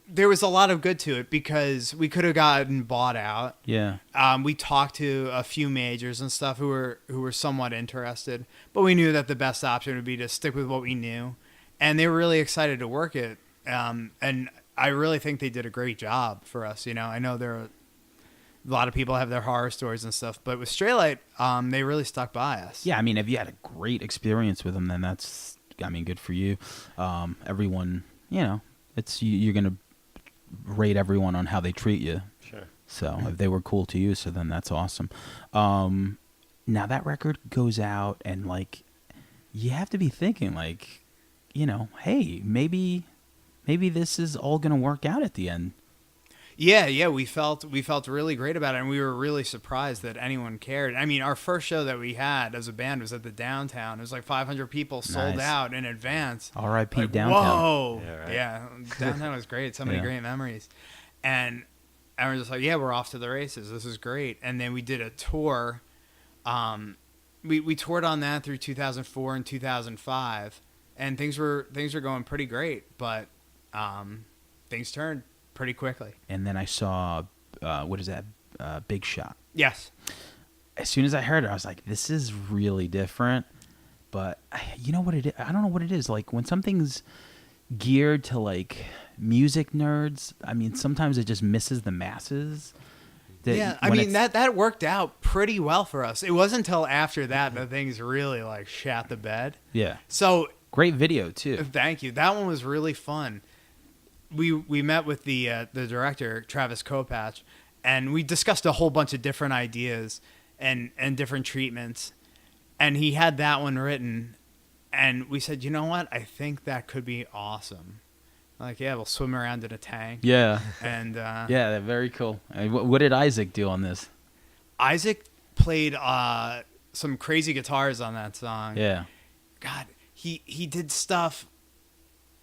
there was a lot of good to it because we could have gotten bought out. Yeah. We talked to a few majors and stuff who were somewhat interested, but we knew that the best option would be to stick with what we knew, and they were really excited to work it. And I really think they did a great job for us. You know, I know a lot of people have their horror stories and stuff, but with Straylight, they really stuck by us. Yeah, I mean, if you had a great experience with them, then that's, I mean, good for you. Everyone, you know, you're going to rate everyone on how they treat you. Sure. So if they were cool to you, so then that's awesome. Now that record goes out, and like, you have to be thinking like, you know, hey, maybe this is all going to work out at the end. Yeah, we felt really great about it, and we were really surprised that anyone cared. I mean, our first show that we had as a band was at the Downtown. It was like 500 people sold Nice. out in advance. R.I.P. Like, Downtown. Whoa, Yeah, right. yeah, Downtown was great. So many Yeah. great memories, and we're just like, yeah, we're off to the races. This is great. And then we did a tour. We toured on that through 2004 and 2005, and things were going pretty great, but things turned pretty quickly. And then I saw, what is that? Big Shot. Yes. As soon as I heard it, I was like, this is really different. But you know what it is? I don't know what it is. Like when something's geared to like music nerds, I mean, sometimes it just misses the masses. Yeah, I mean, that worked out pretty well for us. It wasn't until after that things really like shat the bed. Yeah. So Great video too. thank you. That one was really fun. We met with the director, Travis Kopach, and we discussed a whole bunch of different ideas and different treatments. And he had that one written, and we said, you know what? I think that could be awesome. Like, yeah, we'll swim around in a tank. Yeah. And Yeah, very cool. What did Isaac do on this? Isaac played some crazy guitars on that song. Yeah. God, he did stuff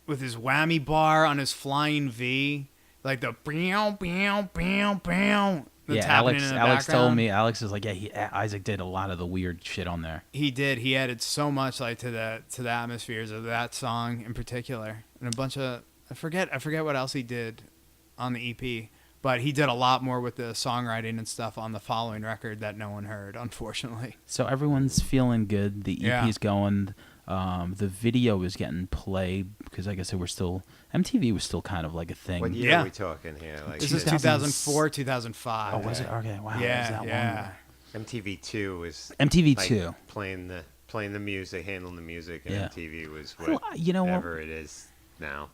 with his whammy bar on his flying V, like the bow bow bow bow. That's happening in the Alex told background. me. Alex is like, Isaac did a lot of the weird shit on there. He did. He added so much like to the atmospheres of that song in particular, and a bunch of I forget what else he did on the EP, but he did a lot more with the songwriting and stuff on the following record that no one heard, unfortunately. So everyone's feeling good. The EP's going. The video is getting play because, like I said, MTV was still kind of like a thing. What year are we talking here? Like This is 2004, 2005. Oh, was it? Okay, wow. Yeah, was that yeah. MTV2 was MTV like, 2 playing the music, handling the music, and Yeah. MTV was Well, you know what? whatever it is now.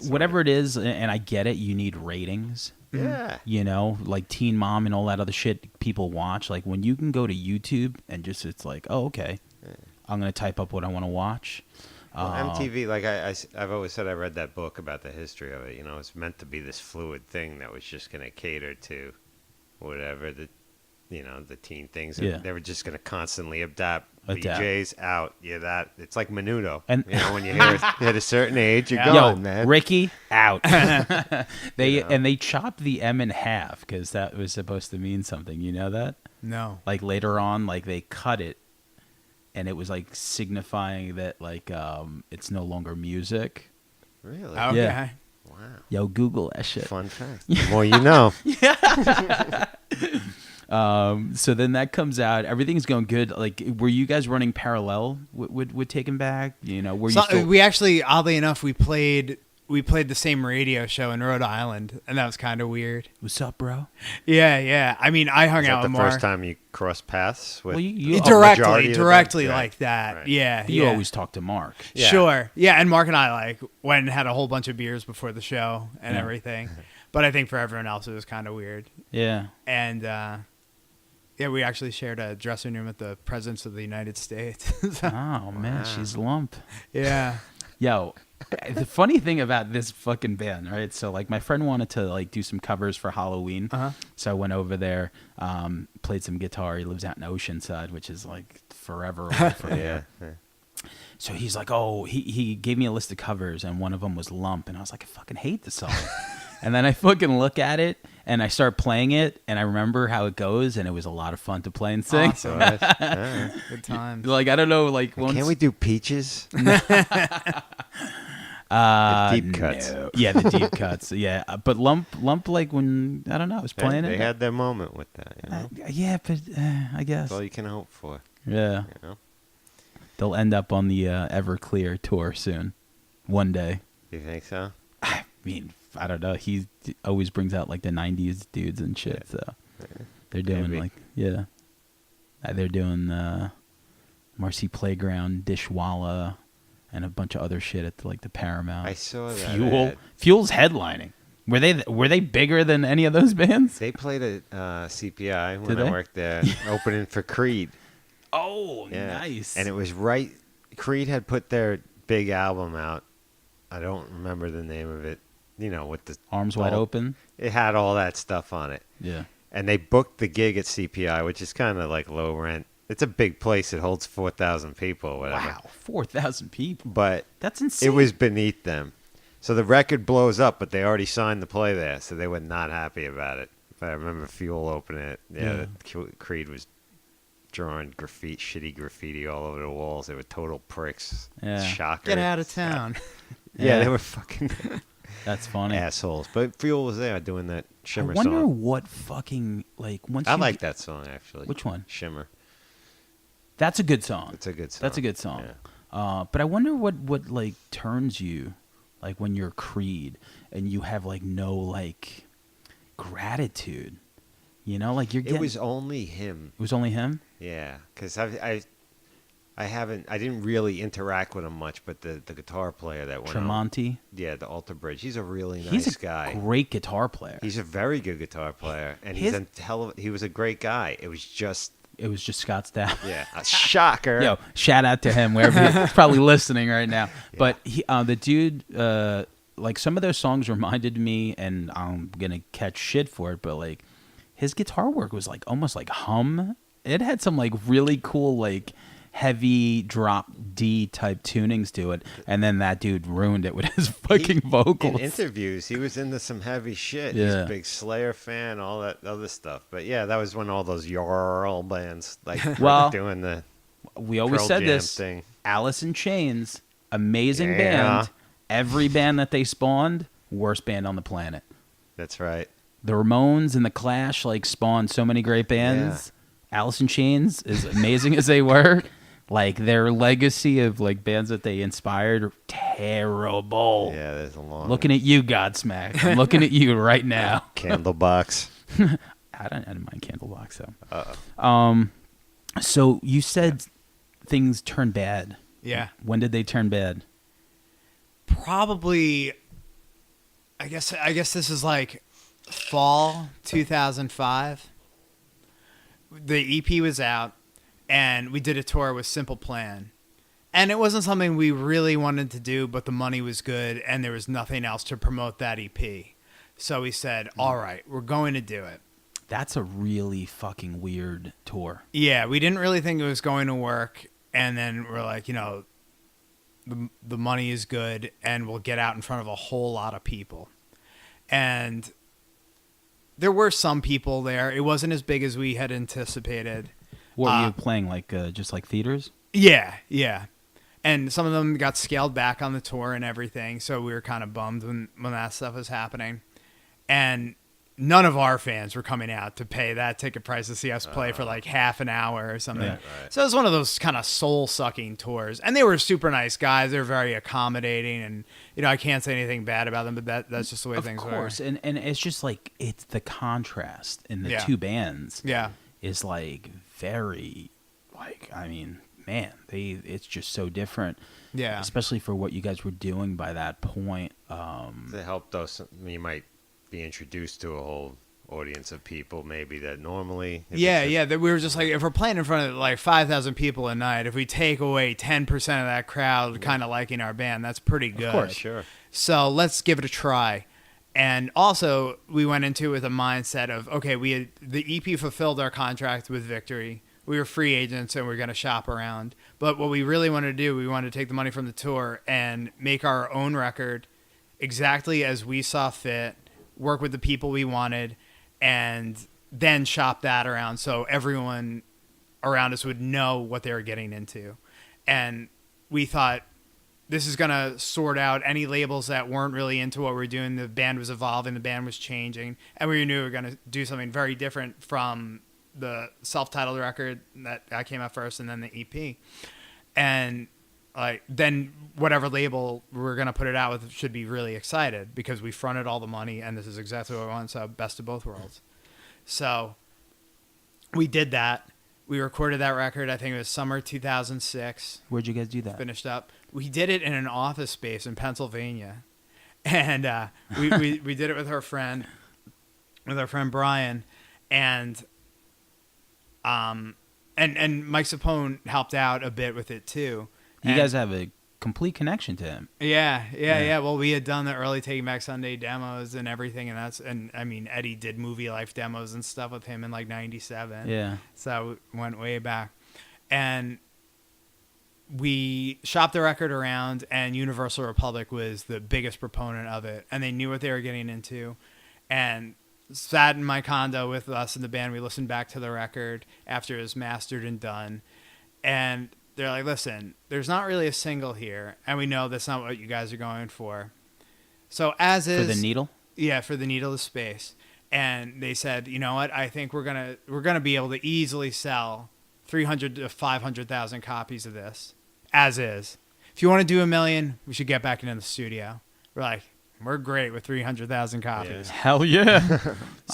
Whatever it is, and I get it. You need ratings. Yeah. Like Teen Mom and all that other shit people watch. Like when you can go to YouTube and just it's like, oh, okay, I'm gonna type up what I want to watch. Well, MTV, like I've always said, I read that book about the history of it. It's meant to be this fluid thing that was just going to cater to whatever the teen things. Yeah. They were just going to constantly adapt. VJs out. Yeah, it's like Menudo. And When you hit a certain age, you're Yo, going, man. Ricky out. They chopped the M in half because that was supposed to mean something. You know that? No. Like later on, like they cut it, and it was like signifying that like it's no longer music. Really? Okay. Yeah. Wow. Yo, Google that shit. Fun fact. The more you know. So then that comes out. Everything's going good. Like, were you guys running parallel with Taken Back? Were you still... We actually, oddly enough, we played the same radio show in Rhode Island, and that was kind of weird. What's up, bro? Yeah. I mean, I hung Is out that the with Mark. first time you crossed paths with? Well, you directly Right. like that. Right. Yeah. you yeah. always talk to Mark. Yeah. Sure. Yeah, and Mark and I like went and had a whole bunch of beers before the show and Yeah. everything. But I think for everyone else it was kind of weird. Yeah. And yeah, we actually shared a dressing room with the presidents of the United States. So, Oh man, she's lump. yeah. Yo, the funny thing about this fucking band, right? So like my friend wanted to like do some covers for Halloween. So I went over there, played some guitar. He lives out in Oceanside, which is like forever away from here. Yeah. So he's like, oh, he gave me a list of covers, and one of them was Lump, and I was like, I fucking hate this song. And then I fucking look at it, and I start playing it, and I remember how it goes, and it was a lot to play and sing. Awesome. Good times. Like, I don't know, like once... Can't we do Peaches? The deep cuts. No. Yeah, the deep cuts. Yeah, but Lump, like when I don't know, I was playing They it. had their moment with that. Yeah, but I guess. That's all you can hope for. Yeah, they'll end up on the Everclear tour soon, one day. You think so? I mean, I don't know. He always brings out like the '90s dudes and shit. So they're doing Maybe. they're doing Marcy Playground, Dishwalla, and a bunch of other shit at the Paramount. I saw that. Fuel. Fuel's headlining. Were they bigger than any of those bands? They played at CPI when Did they? I worked there, opening for Creed. Oh, Yeah. nice. And it was right. Creed had put their big album out. I don't remember the name of it. With the Arms Wide Open. It had all that stuff on it. Yeah. And they booked the gig at CPI, which is kind of like low rent. It's a big place. It holds 4,000 people or whatever. Wow, 4,000 people. But That's insane. it was beneath them. So the record blows up, but they already signed to play there, so they were not happy about it. But I remember Fuel opening it. Yeah, Creed was drawing shitty graffiti all over the walls. They were total pricks. Yeah. Shocker. Get out of town. Yeah, Yeah. they were fucking That's funny. assholes. But Fuel was there doing that I Shimmer wonder song. what fucking once I you like that song actually. Which one? Shimmer. That's a good song. It's a good song. That's a good song. Yeah. But I wonder what turns you when you're Creed and you have no gratitude. You're getting. It was only him. It was only him. Yeah, because I didn't really interact with him much, but the guitar player that went on, Tremonti. yeah, the Alter Bridge, he's a really nice He's a guy. great guitar player. He's a very good guitar player, and His- he was a great guy. It was just, It was just Scott Stapp. yeah, a shocker. Yo, shout out to him wherever he's probably listening right now. But he, the dude, like some of those songs reminded me, and I'm gonna catch shit for it, but like his guitar work was like almost like hum. It had some like really cool like heavy drop D type tunings to it, and then that dude ruined it with his fucking vocals. In interviews, he was into some heavy shit. Yeah. He's a big Slayer fan, all that other stuff. But yeah, that was when all those Yarl bands like Well, were doing the We always Pearl said Jam this. thing. Alice in Chains, amazing Yeah. band. Every band that they spawned, worst band on the planet. That's right. The Ramones and the Clash like spawned so many great bands. Alice in Chains, as amazing as they were, like their legacy of like bands that they inspired, are terrible. Yeah, there's a long Looking at you, Godsmack. I'm looking at you right now. Candlebox. I didn't mind Candlebox though. So you said things turned bad. Yeah. When did they turn bad? Probably, I guess this is like fall 2005. The EP was out, and we did a tour with Simple Plan. And it wasn't something we really wanted to do, but the money was good, and there was nothing else to promote that EP. So we said, all right, we're going to do it. That's a really fucking weird tour. Yeah, we didn't really think it was going to work. And then we're like, the money is good, and we'll get out in front of a whole lot of people. And there were some people there. It wasn't as big as we had anticipated. What were you playing, like just like theaters? Yeah. And some of them got scaled back on the tour and everything, so we were kind of bummed when that stuff was happening. And none of our fans were coming out to pay that ticket price to see us play for like half an hour or something. Right. So it was one of those kind of soul-sucking tours. And they were super nice guys. They were very accommodating. And, I can't say anything bad about them, but that's just the way things were. Of course. And it's just like, it's the contrast in the two bands. Yeah. Is like very, like, I mean, man, it's just so different. Yeah. Especially for what you guys were doing by that point. To help us, you might be introduced to a whole audience of people maybe that normally that we were just like, if we're playing in front of like 5,000 people a night, if we take away 10% of that crowd kind of liking our band, that's pretty good. Of course, sure. So let's give it a try. And also we went into it with a mindset of, okay, the EP fulfilled our contract with Victory. We were free agents and we were going to shop around. But what we really wanted to do, we wanted to take the money from the tour and make our own record exactly as we saw fit, work with the people we wanted, and then shop that around so everyone around us would know what they were getting into. And we thought, this is going to sort out any labels that weren't really into what we were doing. The band was evolving, the band was changing, and we knew we were going to do something very different from the self-titled record that came out first and then the EP. And then whatever label we're going to put it out with should be really excited because we fronted all the money and this is exactly what we want. So best of both worlds. So we did that. We recorded that record. I think it was summer 2006. Where'd you guys do that? Finished up. We did it in an office space in Pennsylvania. And we did it with our friend Brian. And Mike Sapone helped out a bit with it too. You guys have a complete connection to him. Yeah. Well, we had done the early Taking Back Sunday demos and everything, and I mean, Eddie did Movie Life demos and stuff with him in like '97. Yeah. So it went way back, and we shopped the record around, and Universal Republic was the biggest proponent of it, and they knew what they were getting into, and sat in my condo with us in the band. We listened back to the record after it was mastered and done, and they're like, listen, there's not really a single here, and we know that's not what you guys are going for. So as is... For the Needle? Yeah, for the Needle of Space. And they said, you know what, I think we're gonna be able to easily sell 300 to 500,000 copies of this, as is. If you want to do 1 million, we should get back into the studio. We're like, we're great with 300,000 copies. Yeah. Hell yeah.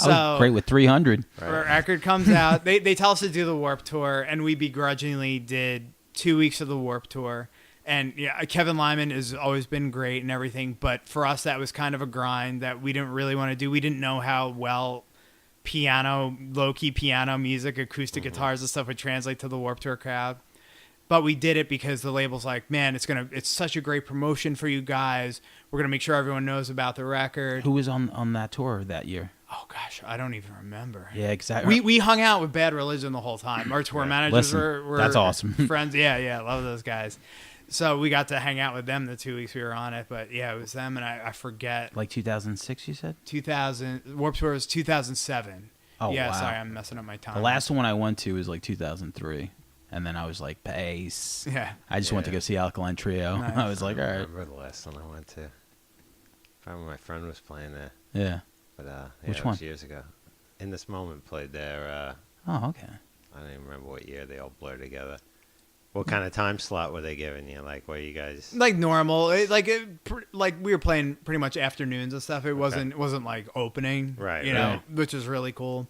I was great with 300. Our record comes out. They tell us to do the Warped Tour, and we begrudgingly did 2 weeks of the Warped Tour. And yeah, Kevin Lyman has always been great and everything, but for us that was kind of a grind that we didn't really want to do. We didn't know how well low-key piano music, acoustic guitars and stuff would translate to the Warped Tour crowd. But we did it because the label's like, man, it's such a great promotion for you guys. We're gonna make sure everyone knows about the record. Who was on that tour that year? Oh gosh, I don't even remember. Yeah, exactly. We hung out with Bad Religion the whole time. Our tour managers Listen, were that's awesome. friends. Yeah, love those guys. So we got to hang out with them the 2 weeks we were on it. But yeah, it was them, and I forget. Like 2006, you said? 2000 Warped Tour was 2007. Oh, yeah, wow. sorry, I'm messing up my time. The last one I went to was like 2003. And then I was like, pace. Yeah. I just went to go see Alkaline Trio. Nice. I was like, all I right. remember the last one I went to. I remember my friend was playing there. Yeah. But Which that one? was years ago. In This Moment played there. Oh, okay. I don't even remember what year they all blurred together. What kind of time slot were they giving you? Like, where you guys? Like normal, like we were playing pretty much afternoons and stuff. It wasn't like opening, Right, You know, right. which is really cool.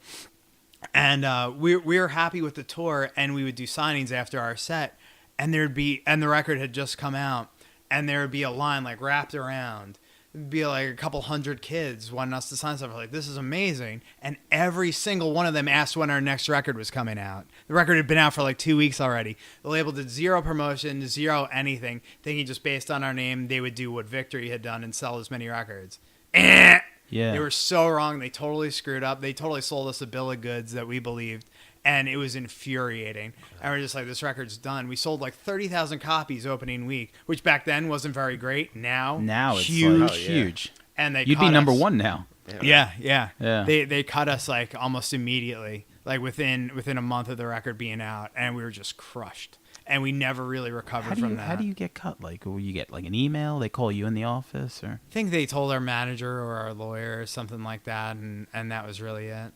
And we were happy with the tour, and we would do signings after our set, and the record had just come out, and there would be a line like wrapped around. It'd be like a couple hundred kids wanting us to sign stuff. We're like, this is amazing. And every single one of them asked when our next record was coming out. The record had been out for like 2 weeks already. The label did zero promotion, zero anything, thinking just based on our name, they would do what Victory had done and sell as many records. Yeah. They were so wrong. They totally screwed up. They totally sold us a bill of goods that we believed, and it was infuriating. And we're just like, this record's done. We sold like 30,000 copies opening week, which back then wasn't very great. Now it's huge. like, Oh, yeah. huge. And they You'd be cut number us. one now. Yeah. Yeah. They cut us like almost immediately, like within a month of the record being out, and we were just crushed. And we never really recovered from that. How do you get cut? Like, will you get like an email? They call you in the office, or? I think they told our manager or our lawyer or something like that, and that was really it.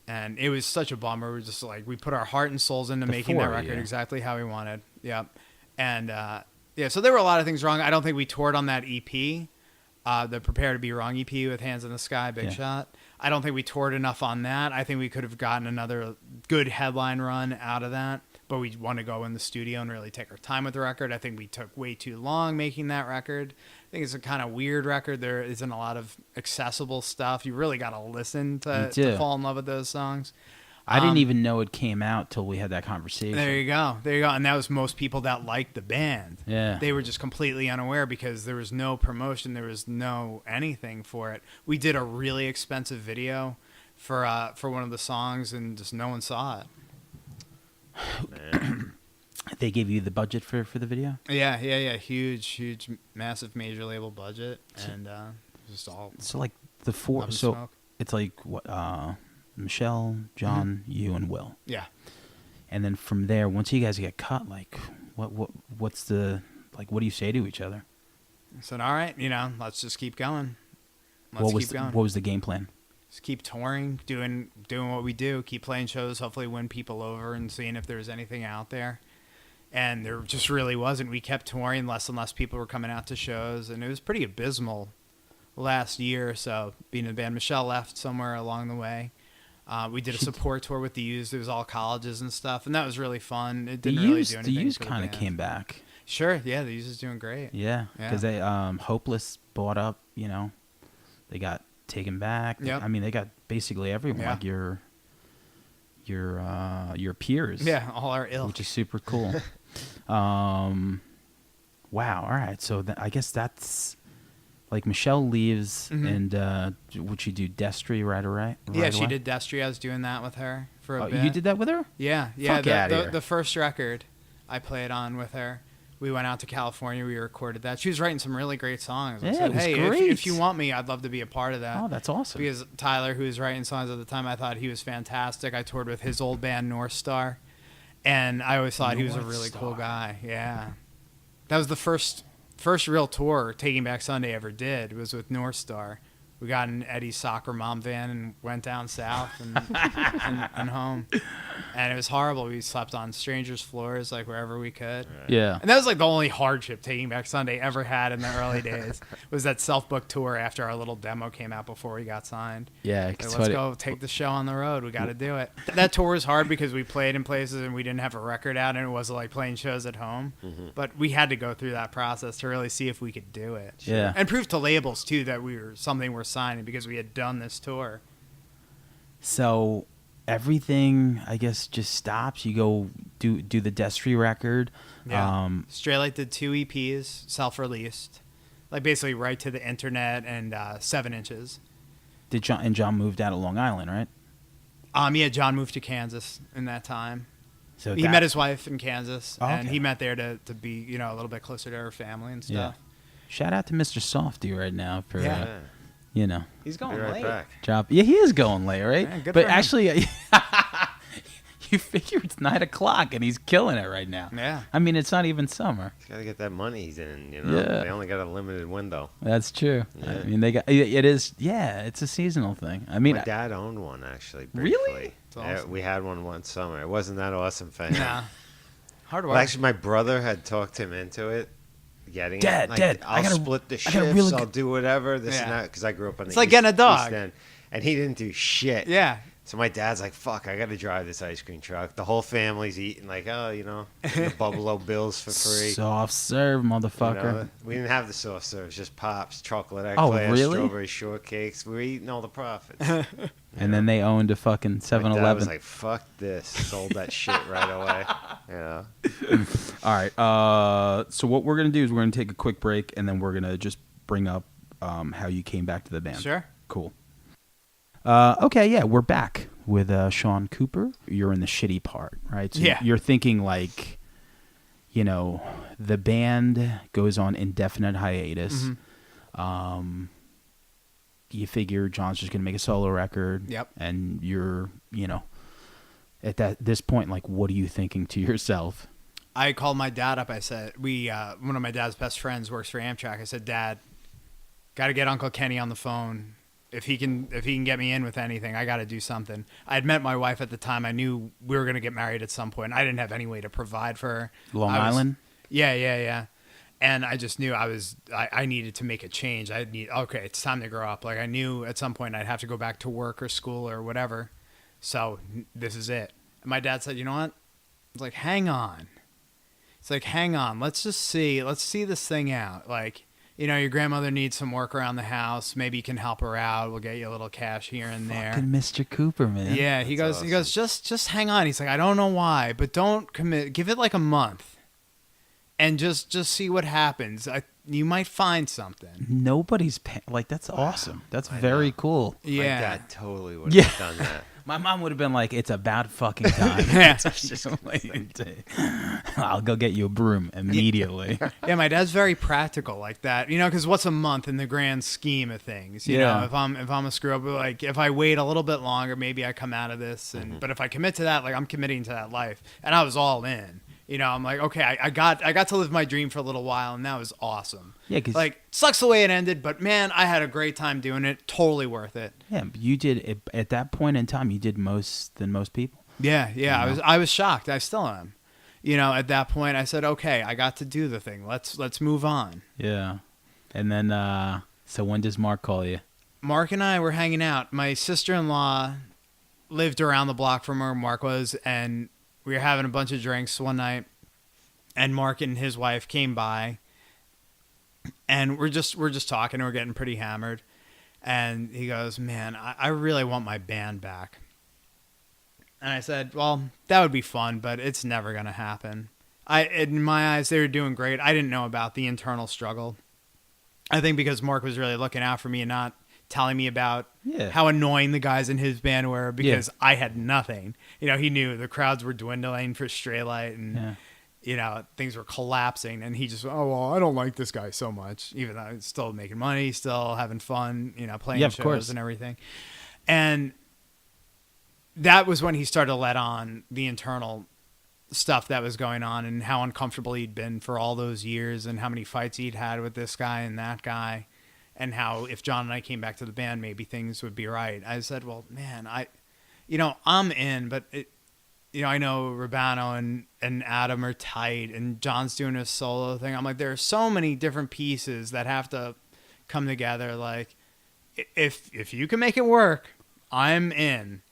And it was such a bummer. We were just like, we put our heart and souls into making that record exactly how we wanted. Yep. And so there were a lot of things wrong. I don't think we toured on that EP, the Prepare to Be Wrong EP with Hands in the Sky, Big Shot. I don't think we toured enough on that. I think we could have gotten another good headline run out of that. But we want to go in the studio and really take our time with the record. I think we took way too long making that record. I think it's a kind of weird record. There isn't a lot of accessible stuff. You really got to listen to fall in love with those songs. I didn't even know it came out till we had that conversation. There you go. And that was most people that liked the band. Yeah. They were just completely unaware because there was no promotion. There was no anything for it. We did a really expensive video for one of the songs, and just no one saw it. They gave you the budget for the video? Yeah. Huge, massive major label budget, and just all. So like the four. love and So smoke. it's like what? Michelle, John, you, and Will. Yeah. And then from there, once you guys get cut, like what's the like? What do you say to each other? I said, all right, let's just keep going. What was the game plan? Just keep touring, doing what we do, keep playing shows, hopefully win people over and seeing if there's anything out there. And there just really wasn't. We kept touring, less and less people were coming out to shows, and it was pretty abysmal last year or so, being in the band. Michelle left somewhere along the way. We did a support tour with the Used. It was all colleges and stuff, and that was really fun. It didn't really do anything. The Used for the kind of band. came back. Sure, yeah, the Used is doing great. Yeah, because they Hopeless bought up. They got taken back. Yep. I mean, they got basically everyone, like your peers. Yeah, all our ilk. Which is super cool. Wow. All right. So I guess that's like Michelle leaves, and would you do Destry right away? Yeah, she did Destry. I was doing that with her for a bit. You did that with her? Yeah. Fuck outta here. The first record I played on with her. We went out to California. We recorded that. She was writing some really great songs. I said, it was hey, great. if you want me, I'd love to be a part of that. Oh, that's awesome. Because Tyler, who was writing songs at the time, I thought he was fantastic. I toured with his old band, North Star, and I always thought he was a really cool guy. Yeah. That was the first real tour Taking Back Sunday ever did, was with North Star. We got in Eddie's soccer mom van and went down south and home. And it was horrible. We slept on strangers' floors, like wherever we could. Yeah. And that was like the only hardship Taking Back Sunday ever had in the early days, was that self-booked tour after our little demo came out before we got signed. Yeah. Like, let's go take the show on the road. We got to do it. That tour was hard because we played in places and we didn't have a record out, and it wasn't like playing shows at home. But we had to go through that process to really see if we could do it. Yeah. And prove to labels, too, that we were something we're signing because we had done this tour. So everything, I guess, just stops. You go do the Destry record. Yeah. Straylight did 2 EPs, self-released, like basically right to the internet, and 7 inches. Did John moved out of Long Island, right? Yeah, John moved to Kansas in that time. So He met his wife in Kansas, Oh, and okay. he met there to be, a little bit closer to her family and Yeah. stuff. Shout out to Mr. Softy right now for Yeah. He's Be right back. job. Yeah, he is going late, right? Yeah, good but for him. actually, you figure it's 9:00 and he's killing it right now. Yeah. I mean, it's not even summer. He's got to get that money he's in. Yeah. They only got a limited window. That's true. Yeah. I mean, they got it is. Yeah, it's a seasonal thing. I mean, My dad owned one actually. Really? Briefly. That's awesome. We had one summer. It wasn't that awesome for him. Nah. Hard work. Well, actually, my brother had talked him into it. Getting Dad, it. Like, Dad, I'll split the I got a shifts. really I'll good- do whatever. This Yeah. and that. Because I grew up on the It's like getting a dog. East End, and he didn't do shit. Yeah. So my dad's like, "Fuck, I got to drive this ice cream truck." The whole family's eating like, getting the Buffalo Bills for free. soft serve, motherfucker. We didn't have the soft serves, just pops, chocolate Oh, eclairs, really? strawberry shortcakes. We were eating all the profits. And then they owned a fucking My dad 7-Eleven. was like, "Fuck this!" Sold that shit right away. All right. So what we're gonna do is we're gonna take a quick break, and then we're gonna just bring up how you came back to the band. Sure. Cool. Okay. Yeah, we're back with Shaun Cooper. You're in the shitty part, right? So Yeah. You're thinking like, the band goes on indefinite hiatus. Mm-hmm. You figure John's just gonna make a solo record. Yep. And you're, at this point, like, what are you thinking to yourself? I called my dad up. I said, one of my dad's best friends works for Amtrak. I said, Dad, got to get Uncle Kenny on the phone. If he can get me in with anything, I got to do something. I had met my wife at the time. I knew we were going to get married at some point. I didn't have any way to provide for her. Long Island? Yeah. And I just knew I needed to make a change. Okay, it's time to grow up. Like, I knew at some point I'd have to go back to work or school or whatever. So this is it. And my dad said, you know what? It's like, hang on. It's like, hang on. Let's see this thing out. Like, your grandmother needs some work around the house. Maybe you can help her out. We'll get you a little cash here and there. Fucking Mr. Cooper, man. Yeah, he goes, just hang on. He's like, I don't know why, but don't commit. Give it like a month, and just see what happens. You might find something. Nobody's like, that's awesome. That's very cool. My Yeah, dad totally would have done that. My mom would have been like, it's about fucking time. Yeah. I'll go get you a broom immediately. yeah. My dad's very practical like that. Because what's a month in the grand scheme of things? You Yeah. know, if I'm a screw up, like if I wait a little bit longer, maybe I come out of this. And but if I commit to that, like I'm committing to that life, and I was all in. I'm like, okay, I got to live my dream for a little while, and that was awesome. Yeah, 'cause- like, sucks the way it ended, but man, I had a great time doing it. Totally worth it. Yeah, but you did, at that point in time, you did most than most people. Yeah. I was shocked. I still am. At that point, I said, okay, I got to do the thing. Let's move on. Yeah. And then, so when does Mark call you? Mark and I were hanging out. My sister-in-law lived around the block from where Mark was, and we were having a bunch of drinks one night, and Mark and his wife came by, and we're just talking, and we're getting pretty hammered, and he goes, man, I really want my band back. And I said, well, that would be fun, but it's never going to happen. In my eyes, they were doing great. I didn't know about the internal struggle. I think because Mark was really looking out for me and not telling me about how annoying the guys in his band were, because I had nothing. He knew the crowds were dwindling for Straylight, and things were collapsing, and he just, oh, well, I don't like this guy so much, even though he's still making money, still having fun, playing of shows course. and everything. And that was when he started to let on the internal stuff that was going on, and how uncomfortable he'd been for all those years, and how many fights he'd had with this guy and that guy, and how if John and I came back to the band, maybe things would be right. I said, well, man, I'm in, but I know Rubano and Adam are tight, and John's doing a solo thing. I'm like, there are so many different pieces that have to come together. Like, if you can make it work, I'm in.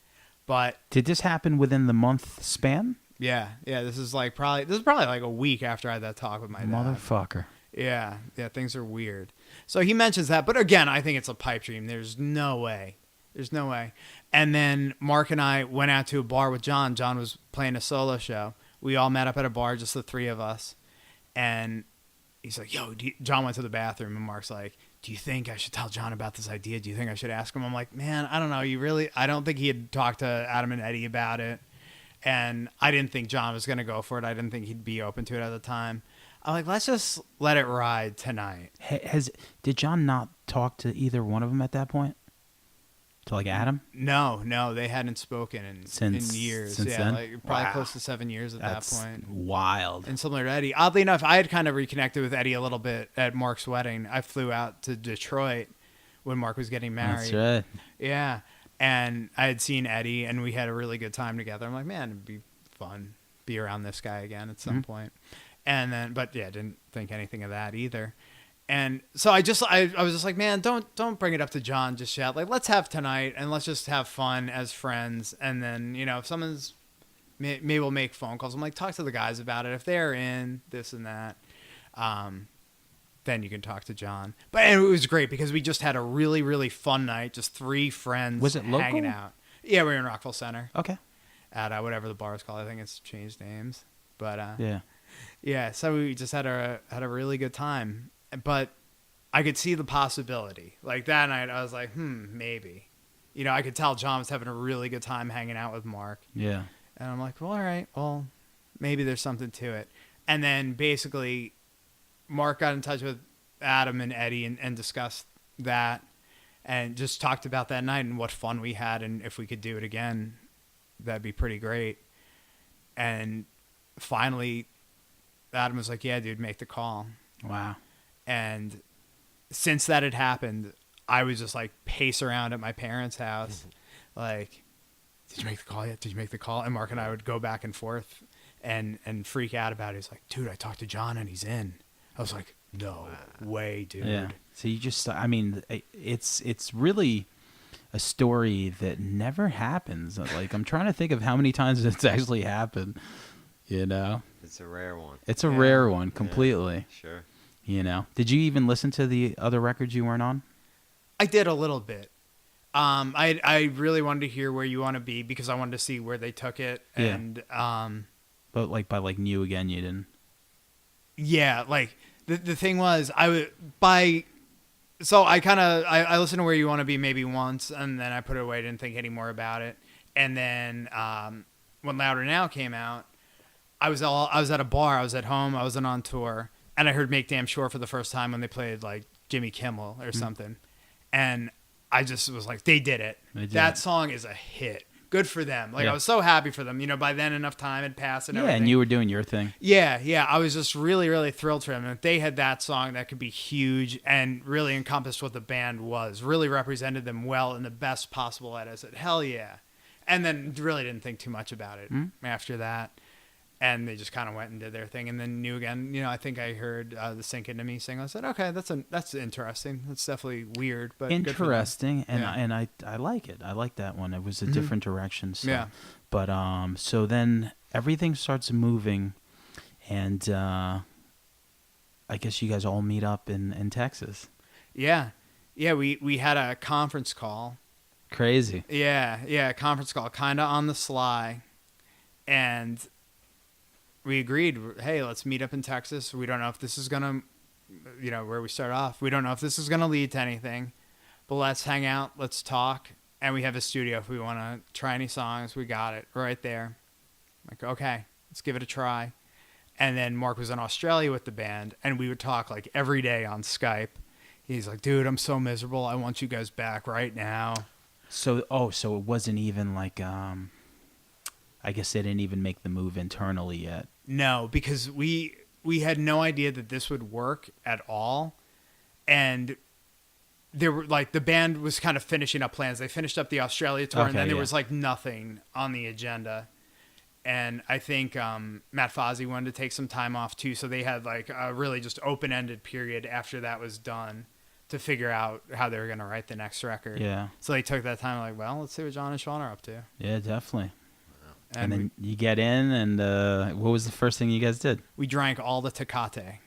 But Did this happen within the month span? yeah, this is probably like a week after I had that talk with my dad. Motherfucker. Yeah, things are weird. So he mentions that, but again, I think it's a pipe dream. There's no way There's no way. And then Mark and I went out to a bar with John. John was playing a solo show. We all met up at a bar, just the three of us. And he's like, yo, John went to the bathroom, and Mark's like, do you think I should tell John about this idea? Do you think I should ask him? I'm like, man, I don't know. I don't think he had talked to Adam and Eddie about it. And I didn't think John was going to go for it. I didn't think he'd be open to it at the time. I'm like, let's just let it ride tonight. Did John not talk to either one of them at that point? To like Adam? No, they hadn't spoken in years. Since yeah, then? like probably Wow. close to 7 years at That's that point. wild. And similar to Eddie, oddly enough, I had kind of reconnected with Eddie a little bit at Mark's wedding. I flew out to Detroit when Mark was getting married. That's right. Yeah, and I had seen Eddie, and we had a really good time together. I'm like, man, it'd be fun be around this guy again at some point. And then, but yeah, didn't think anything of that either. And so I was just like, man, don't bring it up to John just yet. Like, let's have tonight and let's just have fun as friends. And then, if someone's, maybe we'll make phone calls. I'm like, talk to the guys about it. If they're in this and that, then you can talk to John. But it was great because we just had a really, really fun night. Just three friends. Was it local? Hanging out. Yeah, we were in Rockville Center. Okay. At whatever the bar is called. I think it's changed names. But yeah. So we just had a really good time. But I could see the possibility. Like that night, I was like, maybe. I could tell John was having a really good time hanging out with Mark. Yeah. And I'm like, well, all right. Well, maybe there's something to it. And then basically, Mark got in touch with Adam and Eddie and discussed that and just talked about that night and what fun we had. And if we could do it again, that'd be pretty great. And finally, Adam was like, yeah, dude, make the call. Wow. And since that had happened, I was just like pace around at my parents' house. Like, did you make the call yet? Did you make the call? And Mark and I would go back and forth and freak out about it. He's like, dude, I talked to John and he's in. I was like, no way, dude. Yeah. So it's really a story that never happens. Like, I'm trying to think of how many times it's actually happened, It's a rare one. It's a rare one, completely. Yeah, sure. Did you even listen to the other records you weren't on? I did a little bit. I really wanted to hear Where You Want to Be because I wanted to see where they took it. Yeah. And But like by like New Again, you didn't. yeah, like the thing was I listened to Where You Want to Be maybe once and then I put it away, didn't think any more about it. And then when Louder Now came out, I was at a bar, I was at home, I wasn't on tour. And I heard Make Damn Sure for the first time when they played like Jimmy Kimmel or something. And I just was like, they did it. That song is a hit. Good for them. Like, I was so happy for them. By then enough time had passed and everything. Yeah, and you were doing your thing. Yeah. I was just really, really thrilled for them. And if they had that song, that could be huge and really encompassed what the band was. Really represented them well in the best possible light. I said, hell yeah. And then really didn't think too much about it after that. And they just kind of went and did their thing. And then New Again, I think I heard the Sink Into Me sing. I said, okay, that's interesting. That's definitely weird, but interesting. And I like it. I like that one. It was a different direction. So. Yeah. But so then everything starts moving, and I guess you guys all meet up in Texas. Yeah. We had a conference call. Crazy. Yeah, conference call, kind of on the sly, and we agreed, hey, let's meet up in Texas. We don't know if this is going to, where we start off. We don't know if this is going to lead to anything, but let's hang out. Let's talk. And we have a studio. If we want to try any songs, we got it right there. Like, okay, let's give it a try. And then Mark was in Australia with the band, and we would talk like every day on Skype. He's like, dude, I'm so miserable. I want you guys back right now. So it wasn't even like, I guess they didn't even make the move internally yet. No, because we had no idea that this would work at all. And there were like the band was kind of finishing up plans. They finished up the Australia tour and then there was like nothing on the agenda. And I think Matt Fozzy wanted to take some time off too. So they had like a really just open-ended period after that was done to figure out how they were going to write the next record. Yeah. So they took that time like, well, let's see what John and Shaun are up to. Yeah, definitely. And then you get in, and what was the first thing you guys did? We drank all the Tecate.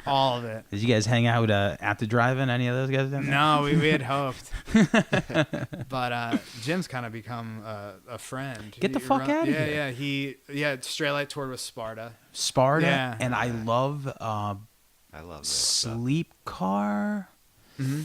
All of it. Did you guys hang out at the drive-in? Any of those guys down there? No, we had hoped. But Jim's kind of become a friend. Get the fuck out of here. Yeah. Straylight toured with Sparta. Sparta. Yeah. And I love I love that stuff. Sleep Car. Mm-hmm.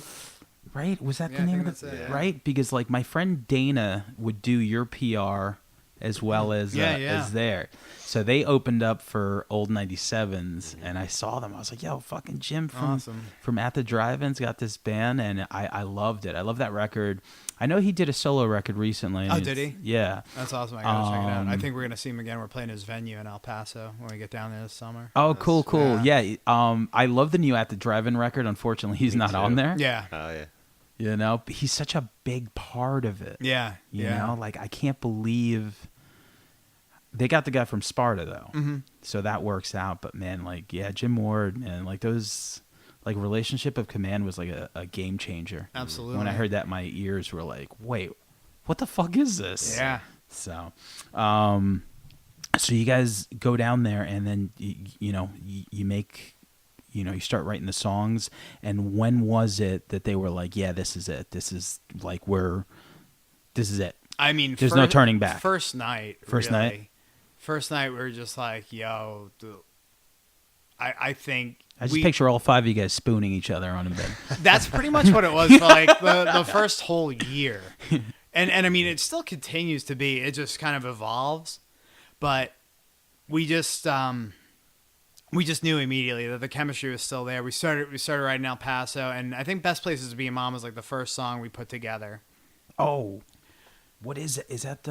Right? Was that Yeah, the I name think of it? that's it, yeah. Right? Because like my friend Dana would do your PR as well as as there. So they opened up for Old 97s, and I saw them. I was like, yo, fucking Jim from At the Drive-In's got this band, and I loved it. I love that record. I know he did a solo record recently. Oh, did he? Yeah. That's awesome. I gotta check it out. I think we're gonna see him again. We're playing his venue in El Paso when we get down there this summer. Oh, cool. Yeah. I love the new At the Drive-In record. Unfortunately, he's not on there. Yeah. Oh yeah. You know, but he's such a big part of it. Yeah. You know, like I can't believe they got the guy from Sparta though. Mm-hmm. So that works out. But man, like, yeah, Jim Ward, man, like those, like Relationship of Command was like a game changer. Absolutely. When I heard that, my ears were like, wait, what the fuck is this? Yeah. So, so you guys go down there and then, you make, you start writing the songs. And when was it that they were like, yeah, this is it. This is like, this is it. I mean, there's no turning back. First night, we were just like, yo, dude, I think I just picture all five of you guys spooning each other on a bed. That's pretty much what it was for like the first whole year. And I mean, it still continues to be. It just kind of evolves. But we just knew immediately that the chemistry was still there. We started writing El Paso, and I think Best Places to Be a Mom was like the first song we put together. Oh, what is it? Is that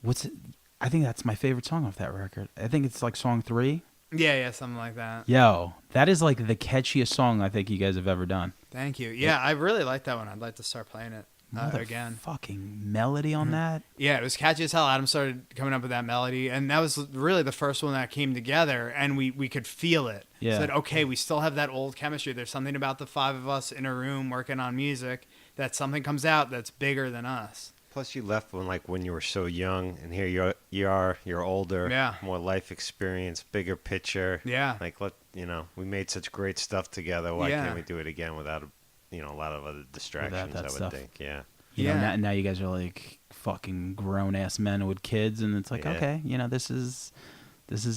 what's it? I think that's my favorite song off that record. I think it's like song 3. Yeah, something like that. Yo, that is like the catchiest song I think you guys have ever done. Thank you. Yeah, I really like that one. I'd like to start playing it again. Fucking melody on that. Yeah, it was catchy as hell. Adam started coming up with that melody, and that was really the first one that came together, and we could feel it. Yeah. Said, okay, we still have that old chemistry. There's something about the five of us in a room working on music that something comes out that's bigger than us. Plus, you left when you were so young, and here you're older, more life experience, bigger picture. Yeah. Like we made such great stuff together. Why can't we do it again without a lot of other distractions? I would stuff. think. Yeah. You know, now you guys are like fucking grown ass men with kids, and it's like, okay, this is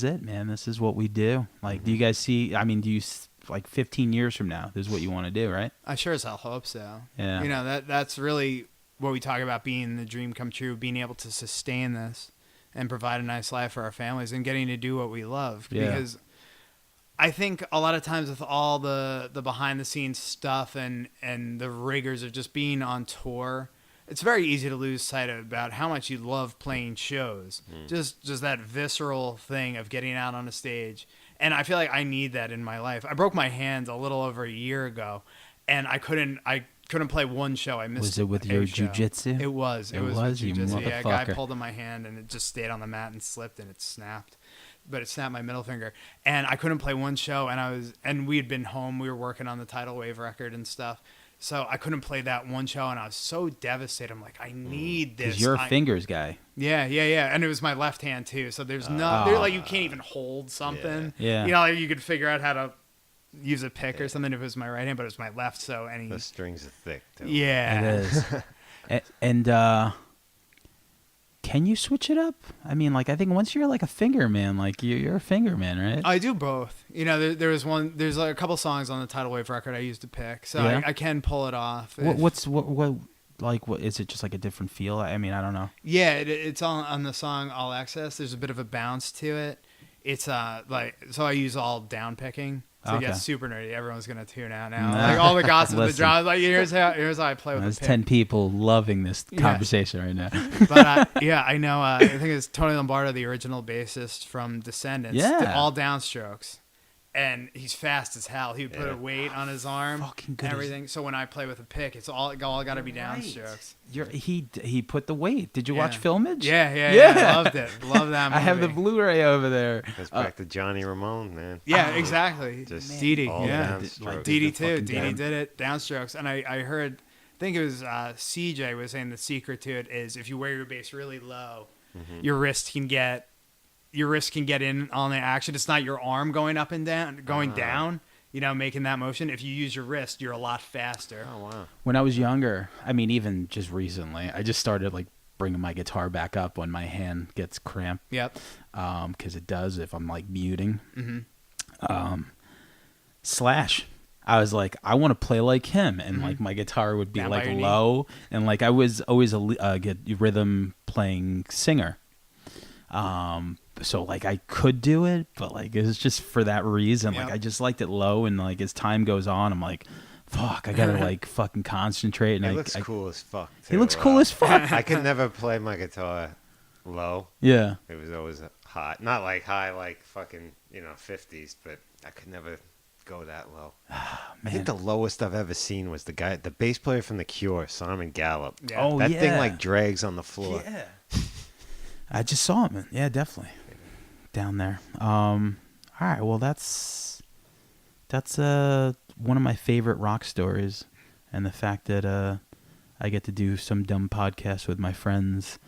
it, man. This is what we do. Like, do you guys see? I mean, do you like 15 years from now? This is what you want to do, right? I sure as hell hope so. Yeah. That's really what we talk about, being the dream come true, being able to sustain this and provide a nice life for our families and getting to do what we love. Yeah. Because I think a lot of times with all the behind the scenes stuff and the rigors of just being on tour, it's very easy to lose sight of about how much you love playing shows. Just that visceral thing of getting out on a stage. And I feel like I need that in my life. I broke my hand a little over a year ago, and I couldn't play one show. I missed. Was it with your jiu-jitsu? It was. It was with you jiu-jitsu. Yeah, a guy motherfucker. pulled on my hand, and it just stayed on the mat and slipped, and it snapped. But it snapped my middle finger, and I couldn't play one show. And we had been home. We were working on the Tidal Wave record and stuff. So I couldn't play that one show, and I was so devastated. I'm like, I need this. 'Cause you're a fingers guy. Yeah. And it was my left hand too. So there's you can't even hold something. Yeah. Like you could figure out how to use a pick or something if it was my right hand, but it was my left. So the strings are thick too. Yeah. It is. and can you switch it up? I mean, like, I think once you're like a finger man, like you're a finger man, right? I do both. There's like a couple songs on the Tidal Wave record I used to pick, so Yeah. I can pull it off. What is it? Just like a different feel? I mean, I don't know. Yeah, it's on the song All Access. There's a bit of a bounce to it. It's so I use all down picking. To get super nerdy, everyone's gonna tune out now. Like all the gossip, the drama. Like here's how I play with. There's the pick. 10 people loving this conversation right now. But I know. I think it's Tony Lombardo, the original bassist from Descendants. Yeah. Did all downstrokes, and he's fast as hell. He would put a weight on his arm, Fucking good and everything. So when I play with a pick, it's all got to be downstrokes. He put the weight. Did you watch Filmage? Yeah. I loved it. Love that movie. I have the Blu-ray over there. Goes back to Johnny Ramone, man. Yeah, exactly. Just Dee Dee, all yeah. downstrokes. Dee Dee too. Dee Dee did it downstrokes, and I heard. I think it was CJ was saying the secret to it is if you wear your bass really low, your wrist can get your wrist can get in on the action. It's not your arm going up and down, down, making that motion. If you use your wrist, you're a lot faster. Oh, wow. When I was younger, I mean, even just recently, I just started like bringing my guitar back up when my hand gets cramped. Yep. Because it does if I'm like muting. Mm-hmm. Slash. I was like, I want to play like him, and like my guitar would be Down by like your knee. low, and like I was always a good rhythm playing singer. So like I could do it, but like it was just for that reason. Yep. Like I just liked it low, and like as time goes on, I'm like, fuck, I gotta like fucking concentrate. And It looks cool as fuck. He looks cool as fuck. I could never play my guitar low. Yeah. It was always hot. Not like high, like fucking 50s, but I could never go that low. I think the lowest I've ever seen was the bass player from The Cure, Simon Gallup. Yeah. Oh, That yeah. thing like drags on the floor. Yeah. I just saw him. Yeah, definitely. Down there. All right. Well, that's one of my favorite rock stories, and the fact that I get to do some dumb podcast with my friends,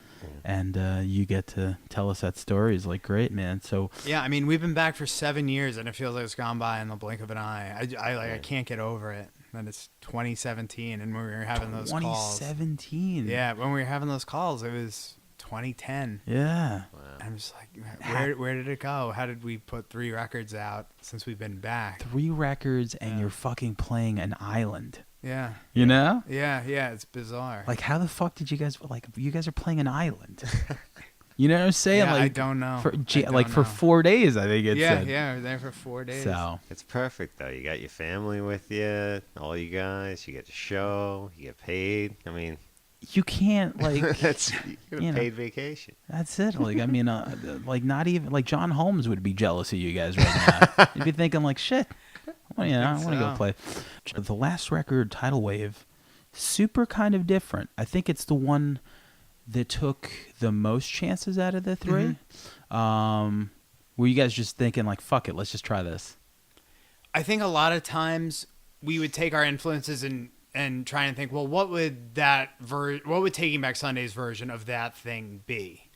and you get to tell us that story is like great, man. So Yeah, I mean, we've been back for 7 years, and it feels like it's gone by in the blink of an eye. I can't get over it. That it's 2017, and when we were having those calls. 2017. Yeah, when we were having those calls, it was 2010. Yeah. Wow. I'm just like, where did it go? How did we put 3 records out since we've been back? 3 records, and Yeah. you're fucking playing an island. Yeah. You know? Yeah, it's bizarre. Like, how the fuck did you guys you guys are playing an island? You know what I'm saying? Yeah, like, I don't know. For, I don't like for know. 4 days, I think it said. Yeah, we were there for 4 days. So It's perfect though. You got your family with you, all you guys. You get to show. You get paid. I mean, you can't like. that's you get a you know. paid vacation. That's it. Like I mean, like not even like John Holmes would be jealous of you guys right now. He'd be thinking like, shit. Well, I want to go so. play. The last record, Tidal Wave, super kind of different. I think it's the one that took the most chances out of the 3. Were you guys just thinking like, fuck it, let's just try this? I think a lot of times we would take our influences and try and think, well, what would Taking Back Sunday's version of that thing be?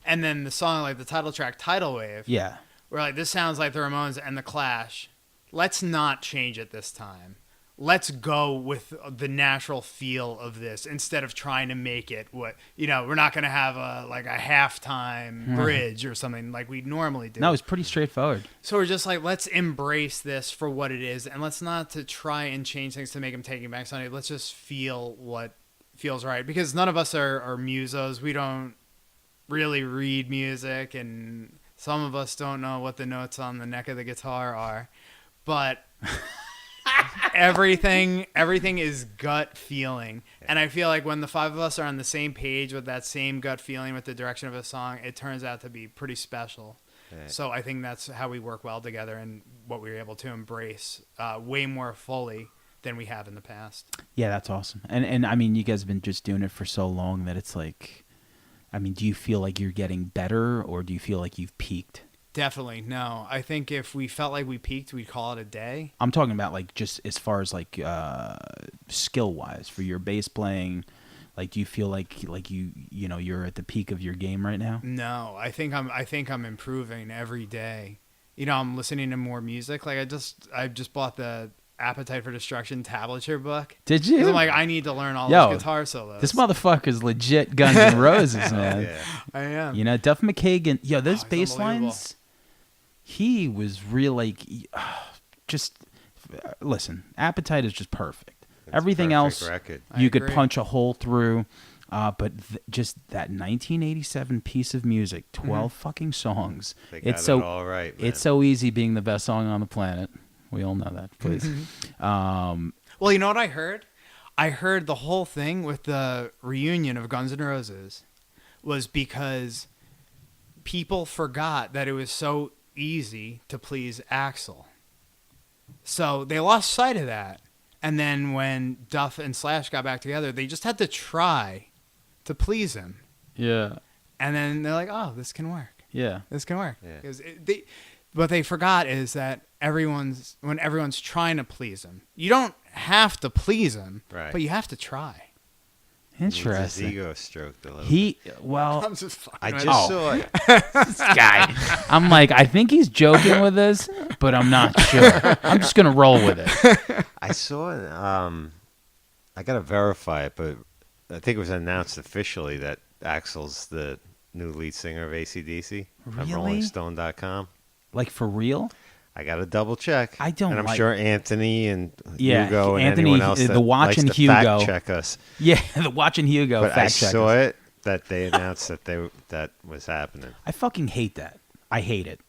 And then the song, like the title track, Tidal Wave, Yeah. we're like, this sounds like the Ramones and the Clash. Let's not change it this time. Let's go with the natural feel of this instead of trying to make it what, we're not going to have a halftime bridge or something like we normally do. No, it was pretty straightforward. So we're just like, let's embrace this for what it is, and let's not to try and change things to make them Taking Back Sunday. Let's just feel what feels right, because none of us are musos. We don't really read music, and some of us don't know what the notes on the neck of the guitar are, but everything is gut feeling. And I feel like when the 5 of us are on the same page with that same gut feeling with the direction of a song, it turns out to be pretty special. Right. So I think that's how we work well together, and what we were able to embrace way more fully than we have in the past. Yeah, that's awesome. And I mean, you guys have been just doing it for so long that it's like, I mean, do you feel like you're getting better, or do you feel like you've peaked? Definitely. No, I think if we felt like we peaked, we'd call it a day. I'm talking about like just as far as like skill wise for your bass playing. Like, do you feel like you're at the peak of your game right now? No, I think I'm improving every day. I'm listening to more music. Like I just bought the Appetite for Destruction tablature book. Did you? 'Cause I'm like, I need to learn all Yo, those guitar solos. This motherfucker's legit Guns N' Roses, man. Yeah. I am. Duff McKagan. Yo, those Oh, he's bass unbelievable. lines. He was real like, just listen. Appetite is just perfect. It's Everything perfect else record. I you could agree. punch a hole through. But just that 1987 piece of music, 12 fucking songs. They got It's so it all right, man. it's so easy being the best song on the planet. We all know that, please. Well, you know what I heard? I heard the whole thing with the reunion of Guns N' Roses was because people forgot that it was so easy to please Axl. So they lost sight of that. And then when Duff and Slash got back together, they just had to try to please him. Yeah. And then they're like, oh, this can work. Yeah. This can work. Yeah. Because what they forgot is that when everyone's trying to please him, you don't have to please him, Right. but you have to try. His Interesting. ego stroked a little. Well, I'm just fucking I with just it. saw it. this guy. I'm like, I think he's joking with this, but I'm not sure. I'm just gonna roll with it. I saw it. I gotta verify it, but I think it was announced officially that Axl's the new lead singer of AC/DC on Really? RollingStone.com. Like for real? I gotta double check. I don't and I'm like- sure Anthony and Yeah, Hugo and Anthony, anyone else the that Watch likes and to Hugo. fact check us. Yeah, the watching Hugo But I fact check. saw it that they announced that was happening. I fucking hate that. I hate it.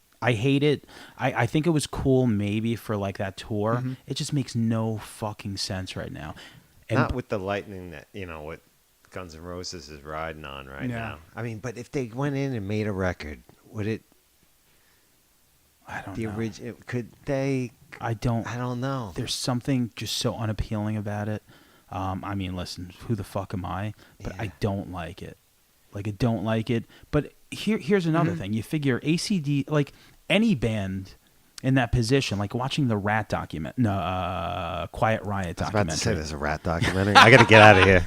I think it was cool maybe for like that tour. Mm-hmm. It just makes no fucking sense right now. And Not with the lightning that what Guns N' Roses is riding on right Yeah. now. I mean, but if they went in and made a record, would it? I don't The know. original could they? I don't. I don't know. There's something just so unappealing about it. I mean, listen, who the fuck am I? But Yeah. I don't like it. Like, I don't like it. But here's another thing. You figure ACD, like any band in that position, like watching the Rat Quiet Riot I was about to say documentary. there's a rat documentary. I got to get out of here.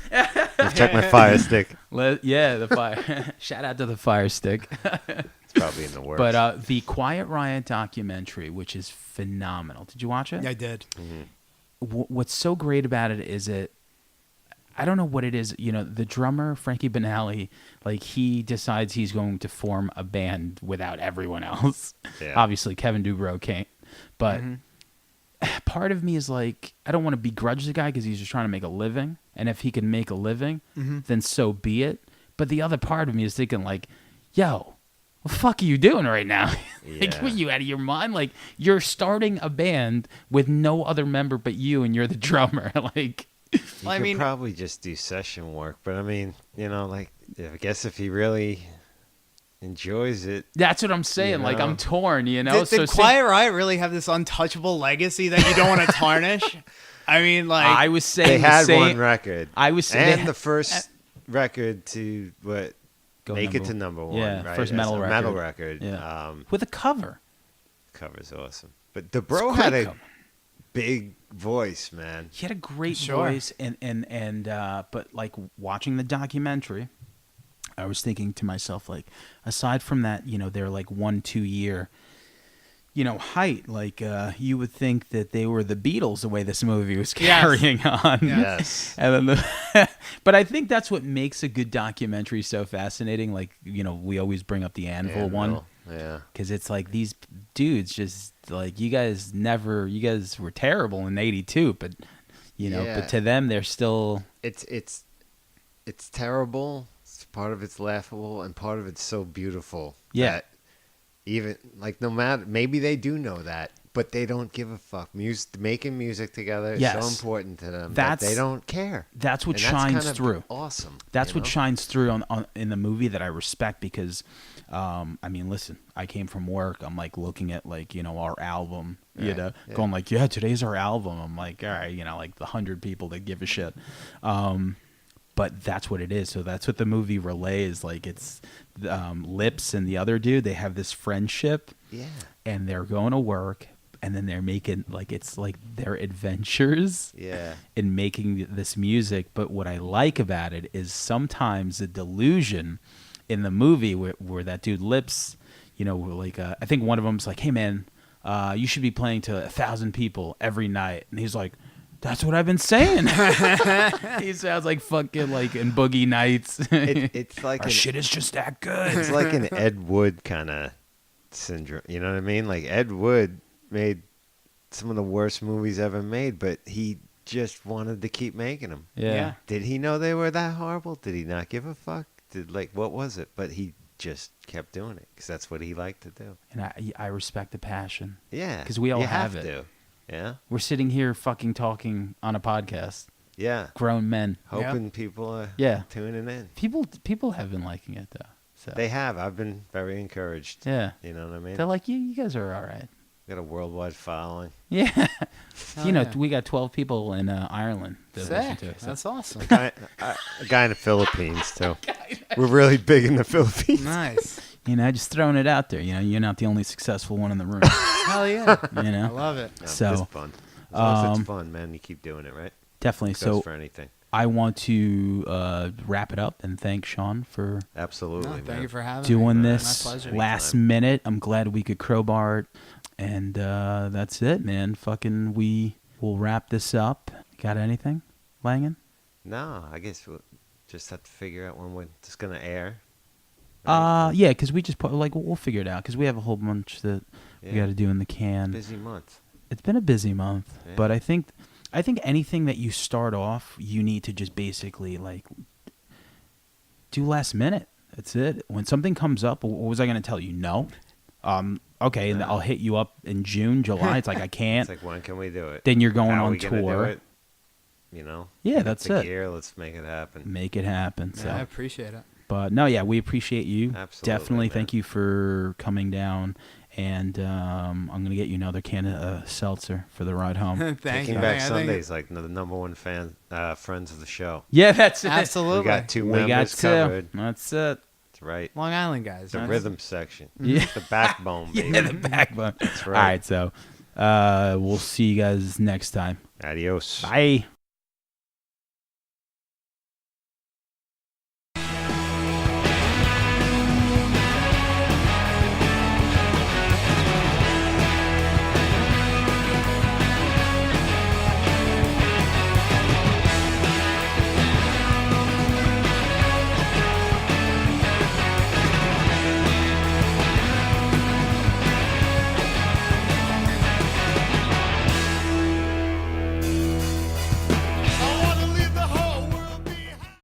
Check my Fire Stick. Yeah, the fire. Shout out to the Fire Stick. It's probably in the works. But the Quiet Riot documentary, which is phenomenal. Did you watch it? Yeah, I did. What's so great about it is I don't know what it is. The drummer, Frankie Banali, like he decides he's going to form a band without everyone else. Yeah. Obviously, Kevin Dubrow can't. But part of me is like, I don't want to begrudge the guy because he's just trying to make a living. And if he can make a living, then so be it. But the other part of me is thinking like, yo, what the fuck are you doing right now? Like, Yeah. what, you out of your mind? Like, you're starting a band with no other member but you, and you're the drummer. Like, You Well, I could mean- probably just do session work, but I mean, like, I guess if he really enjoys it, that's what I'm saying. Like, I'm know? torn, Did So Quiet Riot really have this untouchable legacy that you don't want to tarnish? I mean, like, I was saying they the had same, one record. I was saying and they the first record to Go make it number- to number one. yeah, right? first As metal a record. Metal record. Yeah. With a cover. Cover's awesome. But the bro It's a had great a cover. big voice, man. He had a great Sure. voice, and but like watching the documentary, I was thinking to myself, like, aside from that, they're like 1-2 year, height. Like, you would think that they were the Beatles the way this movie was Yes. carrying on. Yes. And then but I think that's what makes a good documentary so fascinating. Like, we always bring up the Anvil one. Anvil, yeah. Because it's like these dudes just like you guys were terrible in '82, but Yeah. but to them they're still It's terrible. Part of it's laughable, and part of it's so beautiful. Yeah. That even like no matter maybe they do know that, but they don't give a fuck. Making music together is so Yes. important to them that That's- they don't care. that's what And shines kind of through. Awesome. That's you what know? shines through on in the movie that I respect because I mean listen, I came from work, I'm like looking at like our album, Yeah. going like today's our album. I'm like all right, like the 100 people that give a shit. But that's what it is. So that's what the movie relays. Like it's Lips and the other dude. They have this friendship, Yeah. and they're going to work, and then they're making like it's like their adventures Yeah. in making this music. But what I like about it is sometimes the delusion in the movie where that dude Lips, like I think one of them's like, hey man, you should be playing to 1,000 people every night, and he's like, that's what I've been saying. He sounds like fucking like in Boogie Nights. It's like Our shit is just that good. it's like an Ed Wood kind of syndrome. You know what I mean? Like Ed Wood made some of the worst movies ever made, but he just wanted to keep making them. Yeah. Did he know they were that horrible? Did he not give a fuck? What was it? But he just kept doing it because that's what he liked to do. And I respect the passion. Yeah. 'Cause we all you have have it. to. Yeah. We're sitting here fucking talking on a podcast. Yeah. Grown men. Hoping people are Yeah. tuning in. People have been liking it though. So They have. I've been very encouraged. yeah. You know what I mean? They're like, you guys are all right. Got a worldwide following. Yeah. yeah. We got 12 people in Ireland that listen sick. to it. So. That's awesome. A guy in the Philippines too. We're really big in the Philippines. Nice. Just throwing it out there. You're not the only successful one in the room. Hell yeah. You I know? love it. No, So, it's fun. As long as um, it's fun, man, you keep doing it, right? Definitely. Goes So for anything. I want to wrap it up and thank Shaun for Absolutely, No, man. thank you for having me. doing My this pleasure. last Anytime. minute. I'm glad we could crowbar it. And that's it, man. Fucking we will wrap this up. Got anything, Langan? No, I guess we'll just have to figure out when it's going to air. Yeah, because we just put, like, we'll figure it out because we have a whole bunch that we Yeah. got to do in the can. Busy month. It's been a busy month, Yeah. but I think anything that you start off, you need to just basically like do last minute. That's it. When something comes up, what was I going to tell you? No. Okay, and I'll hit you up in June, July. It's like I can't. It's like, when can we do it? Then you're going How are on we gonna do tour. it? You know? Yeah, Get that's the it. gear, let's make it happen. Make it happen. So. Yeah, I appreciate it. But no, yeah, we appreciate you. Absolutely, Definitely, man. thank you for coming down. And I'm gonna get you another can of seltzer for the ride home. Thank Taking you. Back I think- Sundays, like the number one friends of the show. Yeah, that's it. Absolutely. We got two We got members two. covered. That's it. That's right. Long Island guys. The right? rhythm section. Yeah. The backbone, baby. Yeah, the backbone. That's All right. right, so we'll see you guys next time. Adios. Bye.